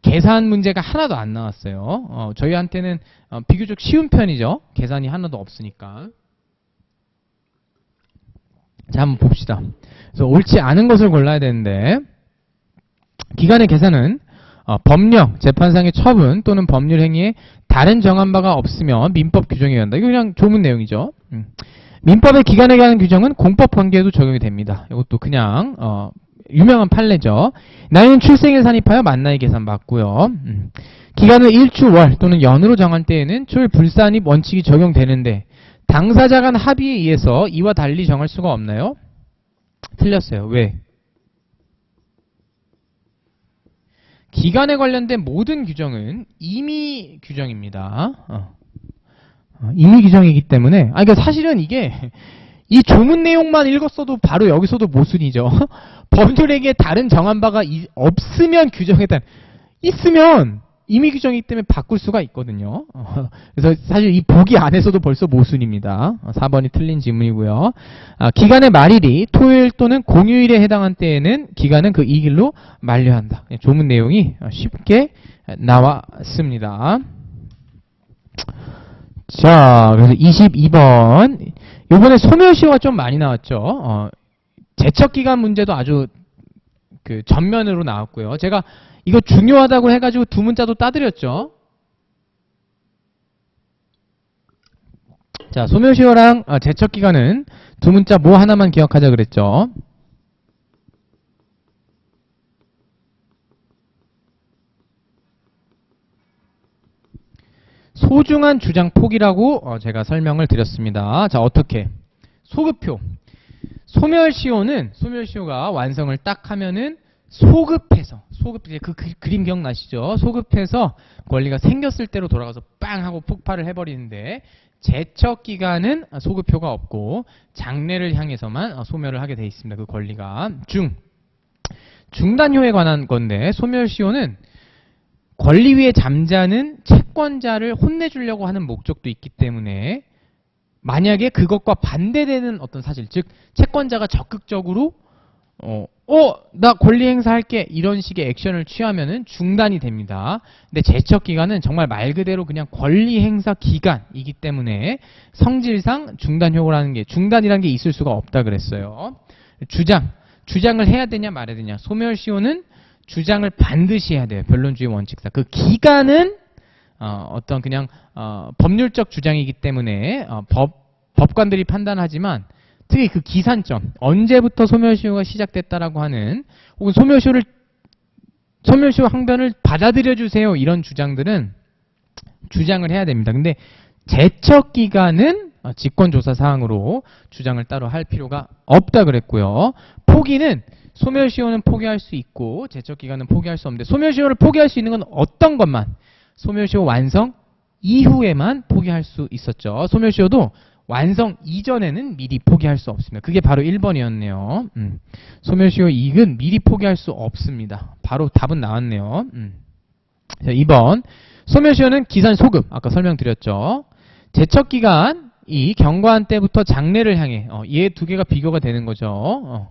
Speaker 1: 계산 문제가 하나도 안 나왔어요. 저희한테는 비교적 쉬운 편이죠. 계산이 하나도 없으니까. 자, 한번 봅시다. 그래서 옳지 않은 것을 골라야 되는데, 기간의 계산은 법령, 재판상의 처분 또는 법률 행위에 다른 정한 바가 없으면 민법 규정에 의한다. 이거 그냥 조문 내용이죠. 민법의 기간에 관한 규정은 공법 관계에도 적용이 됩니다. 이것도 그냥 유명한 판례죠. 나이는 출생에 산입하여 만 나이 계산 맞고요. 기간을 일주, 월 또는 연으로 정할 때에는 출불산입 원칙이 적용되는데 당사자 간 합의에 의해서 이와 달리 정할 수가 없나요? 틀렸어요. 왜? 기간에 관련된 모든 규정은 임의 규정입니다. 임의 규정이기 때문에 그러니까 사실은 이게 이 조문 내용만 읽었어도 바로 여기서도 모순이죠. 법률에게 다른 정한 바가 없으면 규정에 따른 있으면 임의 규정이기 때문에 바꿀 수가 있거든요. 그래서 사실 이 보기 안에서도 벌써 모순입니다. 4번이 틀린 지문이고요. 기간의 말일이 토요일 또는 공휴일에 해당한 때에는 기간은 그 이 길로 만료한다. 조문 내용이 쉽게 나왔습니다. 자, 그래서 22번. 요번에 소멸시효가 좀 많이 나왔죠. 제척기간 문제도 아주 전면으로 나왔고요. 제가 이거 중요하다고 해가지고 두 문자도 따드렸죠. 자, 소멸시효랑 제척기간은 두 문자 뭐 하나만 기억하자 그랬죠. 소중한 주장 포기라고 제가 설명을 드렸습니다. 자, 어떻게? 소급표. 소멸시효가 완성을 딱 하면은 소급해서 그 그림 기억나시죠? 소급해서 권리가 생겼을 때로 돌아가서 빵 하고 폭발을 해버리는데 제척기간은 소급표가 없고 장래를 향해서만 소멸을 하게 돼 있습니다. 그 권리가. 중단효에 관한 건데 소멸시효는 권리 위에 잠자는 채권자를 혼내주려고 하는 목적도 있기 때문에 만약에 그것과 반대되는 어떤 사실, 즉 채권자가 적극적으로 나 권리 행사할게 이런 식의 액션을 취하면은 중단이 됩니다. 근데 제척기간은 정말 말 그대로 그냥 권리 행사 기간이기 때문에 성질상 중단이라는 게 있을 수가 없다 그랬어요. 주장을 해야 되냐 말아야 되냐. 소멸시효는 주장을 반드시 해야 돼요. 변론주의 원칙상. 그 기간은 어떤 그냥 법률적 주장이기 때문에 법관들이 판단하지만 특히 그 기산점, 언제부터 소멸시효가 시작됐다라고 하는 혹은 소멸시효 항변을 받아들여 주세요 이런 주장들은 주장을 해야 됩니다. 근데 제척기간은 직권조사 사항으로 주장을 따로 할 필요가 없다 그랬고요. 포기는 소멸시효는 포기할 수 있고 제척기간은 포기할 수 없는데 소멸시효를 포기할 수 있는 건 어떤 것만? 소멸시효 완성 이후에만 포기할 수 있었죠. 소멸시효도 완성 이전에는 미리 포기할 수 없습니다. 그게 바로 1번이었네요. 소멸시효 이익은 미리 포기할 수 없습니다. 바로 답은 나왔네요. 자, 2번. 소멸시효는 기산 소급. 아까 설명드렸죠. 제척기간 이 경과한 때부터 장래를 향해 얘 두 개가 비교가 되는 거죠.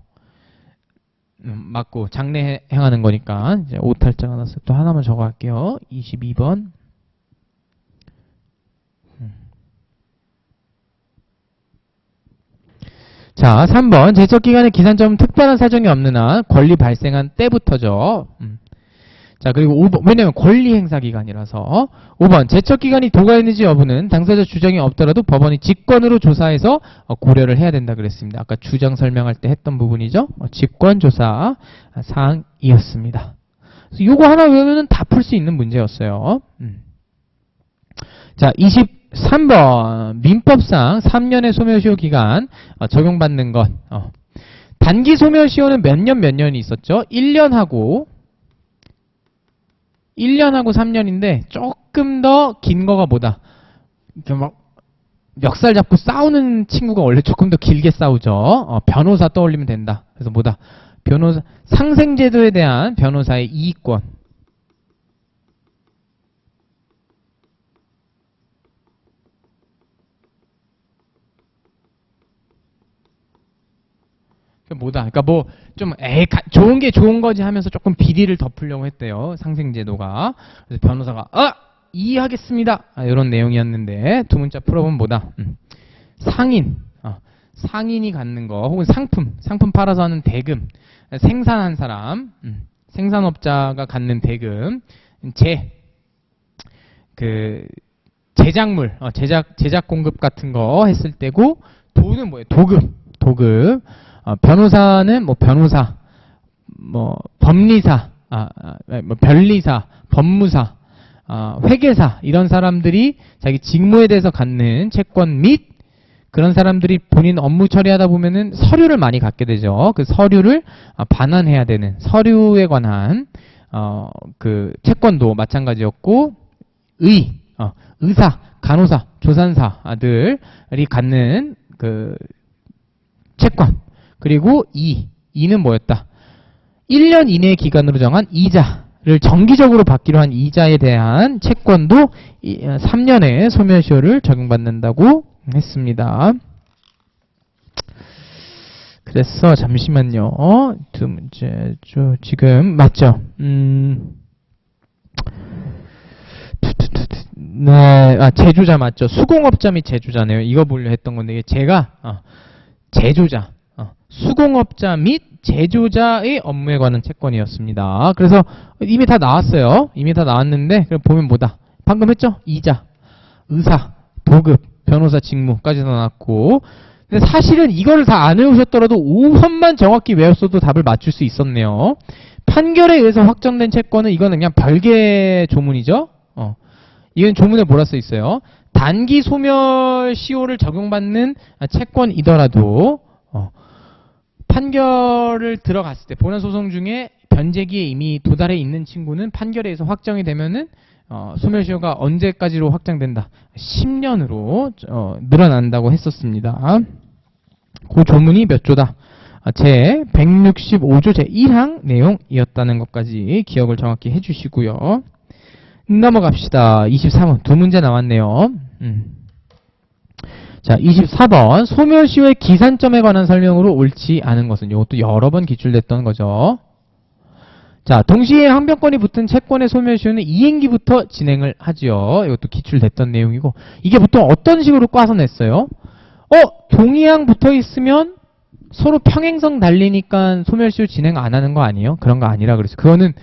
Speaker 1: 맞고 장래 행하는 거니까 이제 오탈자가 나서 또 하나만 적어 갈게요. 22번. 자, 3번. 제척기간의 기산점은 특별한 사정이 없는 한 권리 발생한 때부터죠. 자, 그리고 5번. 왜냐면 권리 행사 기간이라서. 5번. 제척기간이 도가있는지 여부는 당사자 주장이 없더라도 법원이 직권으로 조사해서 고려를 해야 된다 그랬습니다. 아까 주장 설명할 때 했던 부분이죠. 직권조사 사항이었습니다. 그래서 요거 하나 외우면 다 풀 수 있는 문제였어요. 자, 23번 민법상 3년의 소멸시효 기간 적용받는 것. 단기 소멸시효는 몇 년이 있었죠? 1년하고 3년인데 조금 더 긴 거가 뭐다? 이렇게 막 멱살 잡고 싸우는 친구가 원래 조금 더 길게 싸우죠. 변호사 떠올리면 된다. 그래서 뭐다? 변호사 상생제도에 대한 변호사의 이익권. 뭐다? 그러니까 뭐 좀 좋은 게 좋은 거지 하면서 조금 비리를 덮으려고 했대요. 상생제도가. 그래서 변호사가 이해하겠습니다. 이런 내용이었는데 두 문자 풀어보면 뭐다? 상인이 갖는 거 혹은 상품 팔아서 하는 대금, 생산한 사람, 생산업자가 갖는 대금, 제작물, 제작 공급 같은 거 했을 때고, 돈은 뭐예요? 도급. 변호사는 뭐 변호사, 뭐 법리사, 뭐 변리사, 법무사, 회계사 이런 사람들이 자기 직무에 대해서 갖는 채권 및 그런 사람들이 본인 업무 처리하다 보면은 서류를 많이 갖게 되죠. 그 서류를 반환해야 되는 서류에 관한 그 채권도 마찬가지였고, 의사, 간호사, 조산사들이 갖는 그 채권, 그리고 이는 뭐였다? 1년 이내의 기간으로 정한 이자를 정기적으로 받기로 한 이자에 대한 채권도 3년의 소멸시효를 적용받는다고 했습니다. 그래서 잠시만요. 두 문제 지금 맞죠? 네, 제조자 맞죠? 수공업자 및 제조자네요. 이거 보려 했던 건데 제가 제조자, 수공업자 및 제조자의 업무에 관한 채권이었습니다. 그래서 이미 다 나왔어요. 이미 다 나왔는데 그럼 보면 뭐다? 방금 했죠? 이자, 의사, 도급, 변호사 직무까지 나왔고, 근데 사실은 이거를 다 안 외우셨더라도 5번만 정확히 외웠어도 답을 맞출 수 있었네요. 판결에 의해서 확정된 채권은 이거는 그냥 별개 조문이죠. 이건 조문에 뭐라 써 있어요? 단기 소멸시효를 적용받는 채권이더라도 판결을 들어갔을 때 본안 소송 중에 변제기에 이미 도달해 있는 친구는 판결에 의해서 확정이 되면은 소멸시효가 언제까지로 확정된다? 10년으로 늘어난다고 했었습니다. 그 조문이 몇 조다? 제 165조 제 1항 내용이었다는 것까지 기억을 정확히 해주시고요. 넘어갑시다. 23번 두 문제 나왔네요. 자, 24번 소멸시효의 기산점에 관한 설명으로 옳지 않은 것은, 이것도 여러 번 기출됐던 거죠. 자, 동시에 항변권이 붙은 채권의 소멸시효는 이행기부터 진행을 하지요. 이것도 기출됐던 내용이고, 이게 보통 어떤 식으로 꽈서 냈어요? 동의항 붙어 있으면 서로 평행성 달리니까 소멸시효 진행 안 하는 거 아니에요? 그런 거 아니라 그랬어요. 그건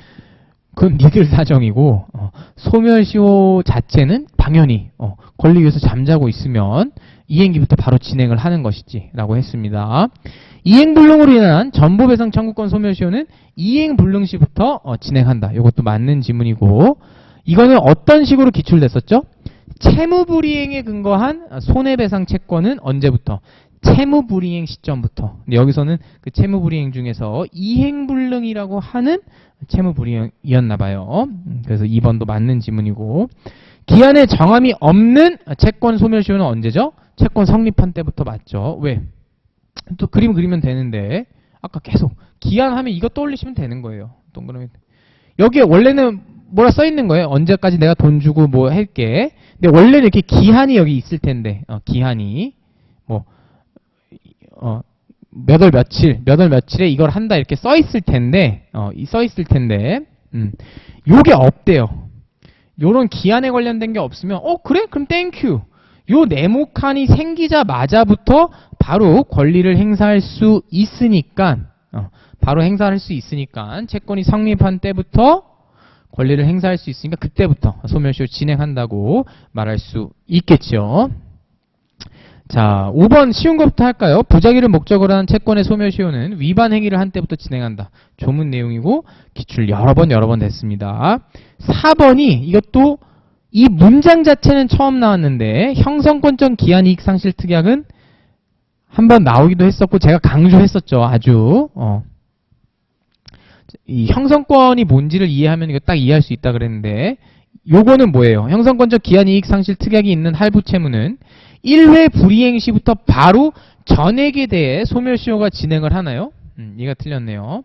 Speaker 1: 니들 사정이고, 소멸시효 자체는 당연히 권리 위에서 잠자고 있으면 이행기부터 바로 진행을 하는 것이지 라고 했습니다. 이행불능으로 인한 전보배상 청구권 소멸시효는 이행불능 시부터 진행한다. 이것도 맞는 지문이고, 이거는 어떤 식으로 기출됐었죠? 채무불이행에 근거한 손해배상 채권은 언제부터? 채무불이행 시점부터. 근데 여기서는 그 채무불이행 중에서 이행불능이라고 하는 채무불이행이었나봐요. 그래서 2번도 맞는 지문이고, 기한에 정함이 없는 채권 소멸시효는 언제죠? 채권 성립한 때부터 맞죠. 왜? 또 그림 그리면 되는데, 아까 계속 기한 하면 이거 떠올리시면 되는 거예요. 동그라미. 여기에 원래는 뭐라 써 있는 거예요? 언제까지 내가 돈 주고 뭐 할게. 근데 원래는 이렇게 기한이 여기 있을 텐데, 기한이 뭐 몇 월 며칠에 이걸 한다 이렇게 써 있을 텐데, 요게 없대요. 요런 기한에 관련된 게 없으면 그래? 그럼 땡큐. 요 네모칸이 생기자마자부터 바로 권리를 행사할 수 있으니까, 채권이 성립한 때부터 권리를 행사할 수 있으니까 그때부터 소멸시효 진행한다고 말할 수 있겠죠. 자, 5번 쉬운 것부터 할까요? 부작위를 목적으로 한 채권의 소멸시효는 위반 행위를 한 때부터 진행한다. 조문 내용이고 기출 여러 번 됐습니다. 4번이 이것도 이 문장 자체는 처음 나왔는데 형성권적 기한이익상실특약은 한번 나오기도 했었고 제가 강조했었죠. 아주 이 형성권이 뭔지를 이해하면 이거 딱 이해할 수 있다 그랬는데 요거는 뭐예요? 형성권적 기한이익상실특약이 있는 할부채무는 1회 불이행 시부터 바로 전액에 대해 소멸시효가 진행을 하나요? 이가 틀렸네요.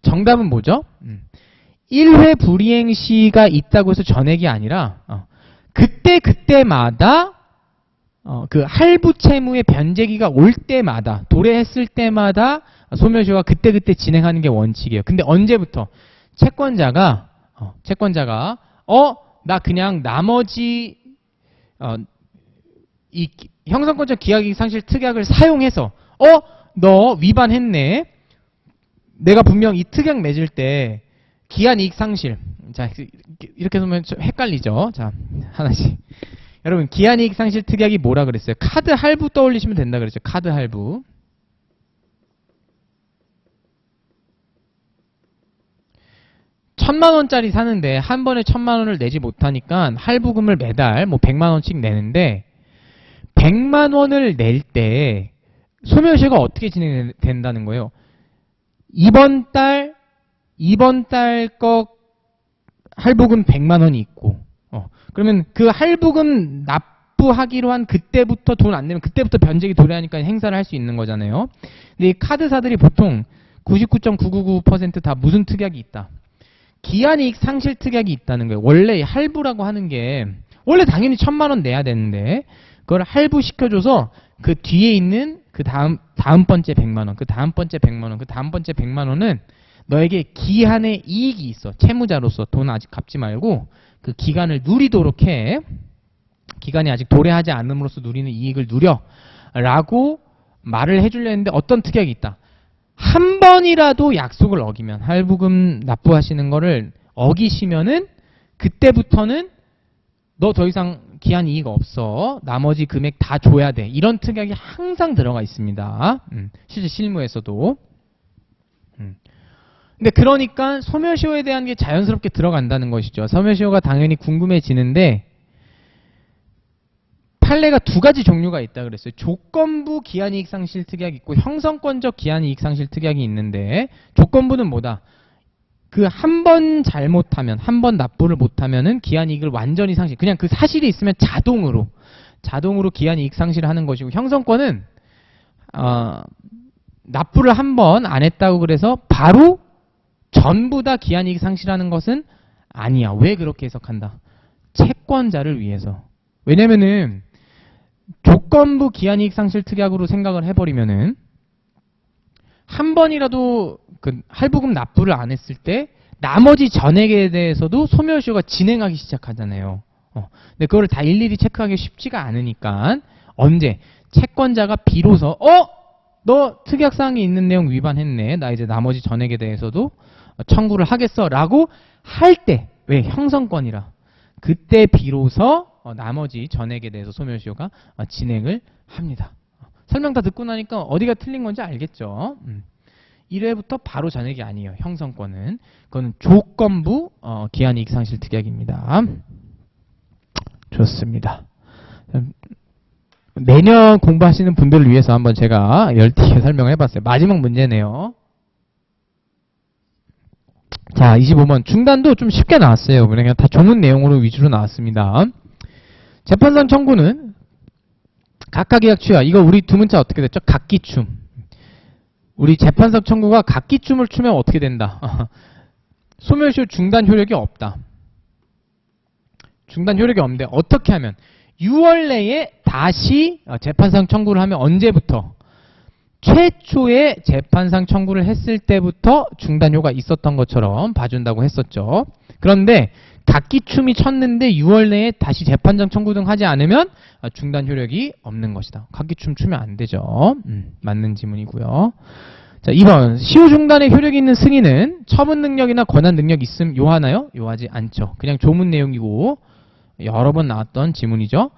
Speaker 1: 정답은 뭐죠? 1회 불이행 시가 있다고 해서 전액이 아니라 그때마다 그 할부 채무의 변제기가 올 때마다 도래했을 때마다 소멸시효가 그때 진행하는 게 원칙이에요. 근데 언제부터? 채권자가 나 그냥 나머지 이 형성권적 기한이익상실특약을 사용해서 너 위반했네. 내가 분명 이 특약 맺을 때 기한이익상실, 자 이렇게 보면 좀 헷갈리죠. 자 하나씩. 여러분 기한이익상실특약이 뭐라 그랬어요? 카드 할부 떠올리시면 된다 그랬죠. 카드 할부. $1000,000짜리 사는데 한 번에 $1000,000을 내지 못하니까 할부금을 매달 뭐 100만원씩 내는데 100만원을 낼 때 소멸시효가 어떻게 진행된다는 거예요? 이번 달 거 할부금 100만원이 있고 그러면 그 할부금 납부하기로 한 그때부터 돈 안 내면 그때부터 변제기 도래하니까 행사를 할 수 있는 거잖아요. 근데 이 카드사들이 보통 99.999% 다 무슨 특약이 있다? 기한이익 상실 특약이 있다는 거예요. 원래 할부라고 하는 게 원래 당연히 1000만원 내야 되는데 그걸 할부시켜줘서 그 뒤에 있는 그 다음번째 100만원, 그 다음번째 100만원, 그 다음번째 100만원은 너에게 기한의 이익이 있어. 채무자로서 돈 아직 갚지 말고 그 기간을 누리도록 해. 기간이 아직 도래하지 않음으로써 누리는 이익을 누려 라고 말을 해주려 했는데 어떤 특약이 있다. 한 번이라도 약속을 어기면 할부금 납부하시는 거를 어기시면은 그때부터는 너 더 이상 기한 이익 없어. 나머지 금액 다 줘야 돼. 이런 특약이 항상 들어가 있습니다. 실제 실무에서도. 근데 그러니까 소멸시효에 대한 게 자연스럽게 들어간다는 것이죠. 소멸시효가 당연히 궁금해지는데 판례가 두 가지 종류가 있다 그랬어요. 조건부 기한이익상실특약이 있고 형성권적 기한이익상실특약이 있는데 조건부는 뭐다? 그 한 번 잘못하면, 한 번 납부를 못하면은 기한이익을 완전히 상실. 그냥 그 사실이 있으면 자동으로 기한이익 상실을 하는 것이고 형성권은 납부를 한 번 안 했다고 그래서 바로 전부 다 기한이익 상실하는 것은 아니야. 왜 그렇게 해석한다? 채권자를 위해서. 왜냐면은 조건부 기한이익 상실 특약으로 생각을 해버리면은 한 번이라도 그 할부금 납부를 안 했을 때 나머지 전액에 대해서도 소멸시효가 진행하기 시작하잖아요. 근데 그거를 다 일일이 체크하기 쉽지가 않으니까 언제 채권자가 비로소 너 특약사항이 있는 내용 위반했네. 나 이제 나머지 전액에 대해서도 청구를 하겠어 라고 할 때 왜 형성권이라 그때 비로소 나머지 전액에 대해서 소멸시효가 진행을 합니다. 설명 다 듣고 나니까 어디가 틀린 건지 알겠죠? 1회부터 바로 전액이 아니에요. 형성권은. 그거는 조건부 기한이익상실특약입니다. 좋습니다. 내년 공부하시는 분들을 위해서 한번 제가 열띠게 설명을 해봤어요. 마지막 문제네요. 자, 25번. 중단도 좀 쉽게 나왔어요. 그냥 다 조문 내용으로 위주로 나왔습니다. 재판상 청구는 각하계약 취하. 이거 우리 두 문자 어떻게 됐죠? 각기춤. 우리 재판상 청구가 각기춤을 추면 어떻게 된다? 소멸시효 중단 효력이 없다. 중단 효력이 없는데 어떻게 하면 6월 내에 다시 재판상 청구를 하면 언제부터? 최초에 재판상 청구를 했을 때부터 중단효가 있었던 것처럼 봐준다고 했었죠. 그런데 각기춤이 쳤는데 6월 내에 다시 재판장 청구 등 하지 않으면 중단 효력이 없는 것이다. 각기춤 추면 안 되죠. 맞는 지문이고요. 자, 2번. 시효 중단의 효력이 있는 승인은 처분 능력이나 권한 능력 있음 요하나요? 요하지 않죠. 그냥 조문 내용이고 여러 번 나왔던 지문이죠.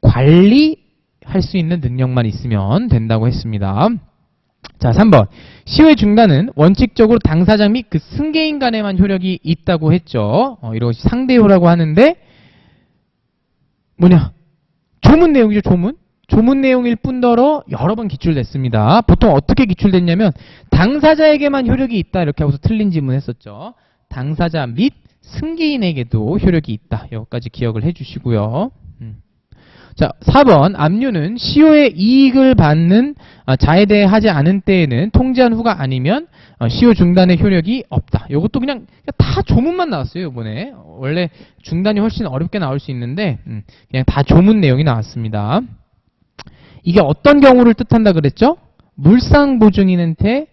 Speaker 1: 관리할 수 있는 능력만 있으면 된다고 했습니다. 자, 3번. 시효의 중단은 원칙적으로 당사자 및 그 승계인 간에만 효력이 있다고 했죠. 이것이 상대효라고 하는데 뭐냐? 조문 내용이죠, 조문. 조문 내용일 뿐더러 여러 번 기출됐습니다. 보통 어떻게 기출됐냐면 당사자에게만 효력이 있다 이렇게 하고서 틀린 질문 했었죠. 당사자 및 승계인에게도 효력이 있다. 여기까지 기억을 해주시고요. 자, 4번 압류는 시효의 이익을 받는 자에 대해 하지 않은 때에는 통지한 후가 아니면 시효 중단의 효력이 없다. 이것도 그냥 다 조문만 나왔어요. 이번에 원래 중단이 훨씬 어렵게 나올 수 있는데 그냥 다 조문 내용이 나왔습니다. 이게 어떤 경우를 뜻한다 그랬죠? 물상보증인한테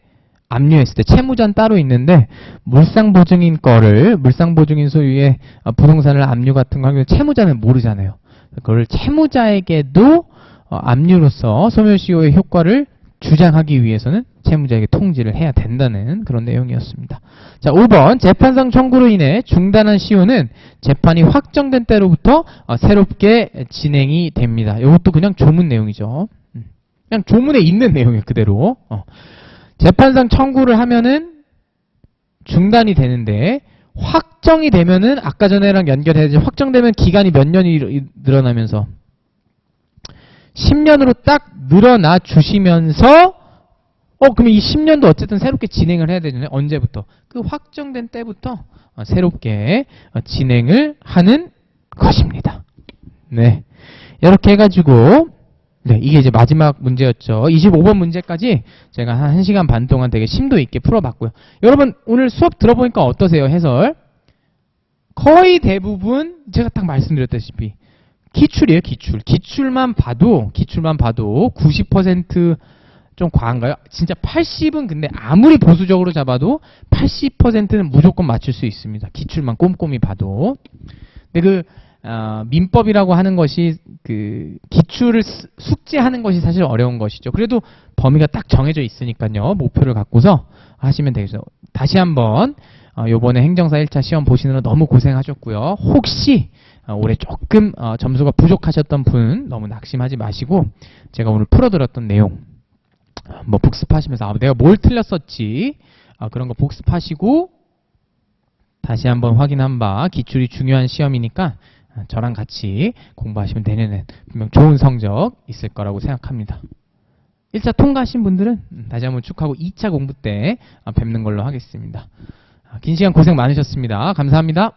Speaker 1: 압류했을 때 채무자는 따로 있는데 물상보증인 거를 물상보증인 소유의 부동산을 압류 같은 거 하면 채무자는 모르잖아요. 그걸 채무자에게도 압류로서 소멸시효의 효과를 주장하기 위해서는 채무자에게 통지를 해야 된다는 그런 내용이었습니다. 자, 5번 재판상 청구로 인해 중단한 시효는 재판이 확정된 때로부터 새롭게 진행이 됩니다. 이것도 그냥 조문 내용이죠. 그냥 조문에 있는 내용이에요. 그대로. 재판상 청구를 하면은 중단이 되는데 확정이 되면은 아까 전에랑 연결해야지. 확정되면 기간이 몇 년이 늘어나면서 10년으로 딱 늘어나 주시면서 그러면 이 10년도 어쨌든 새롭게 진행을 해야 되잖아요. 언제부터? 그 확정된 때부터 새롭게 진행을 하는 것입니다. 네. 이렇게 해가지고 네, 이게 이제 마지막 문제였죠. 25번 문제까지 제가 한 1시간 반 동안 되게 심도 있게 풀어봤고요. 여러분 오늘 수업 들어보니까 어떠세요? 해설? 거의 대부분 제가 딱 말씀드렸다시피 기출이에요. 기출만 봐도 90% 좀 과한가요? 진짜 80은 근데 아무리 보수적으로 잡아도 80%는 무조건 맞출 수 있습니다. 기출만 꼼꼼히 봐도. 근데 민법이라고 하는 것이 기출을 숙지하는 것이 사실 어려운 것이죠. 그래도 범위가 딱 정해져 있으니까요. 목표를 갖고서 하시면 되겠죠. 다시 한번 요번에 행정사 1차 시험 보시느라 너무 고생하셨고요. 혹시 올해 조금 점수가 부족하셨던 분 너무 낙심하지 마시고 제가 오늘 풀어드렸던 내용 뭐 복습하시면서 내가 뭘 틀렸었지 그런 거 복습하시고 다시 한번 확인한 바 기출이 중요한 시험이니까 저랑 같이 공부하시면 내년엔 분명 좋은 성적 있을 거라고 생각합니다. 1차 통과하신 분들은 다시 한번 축하하고 2차 공부 때 뵙는 걸로 하겠습니다. 긴 시간 고생 많으셨습니다. 감사합니다.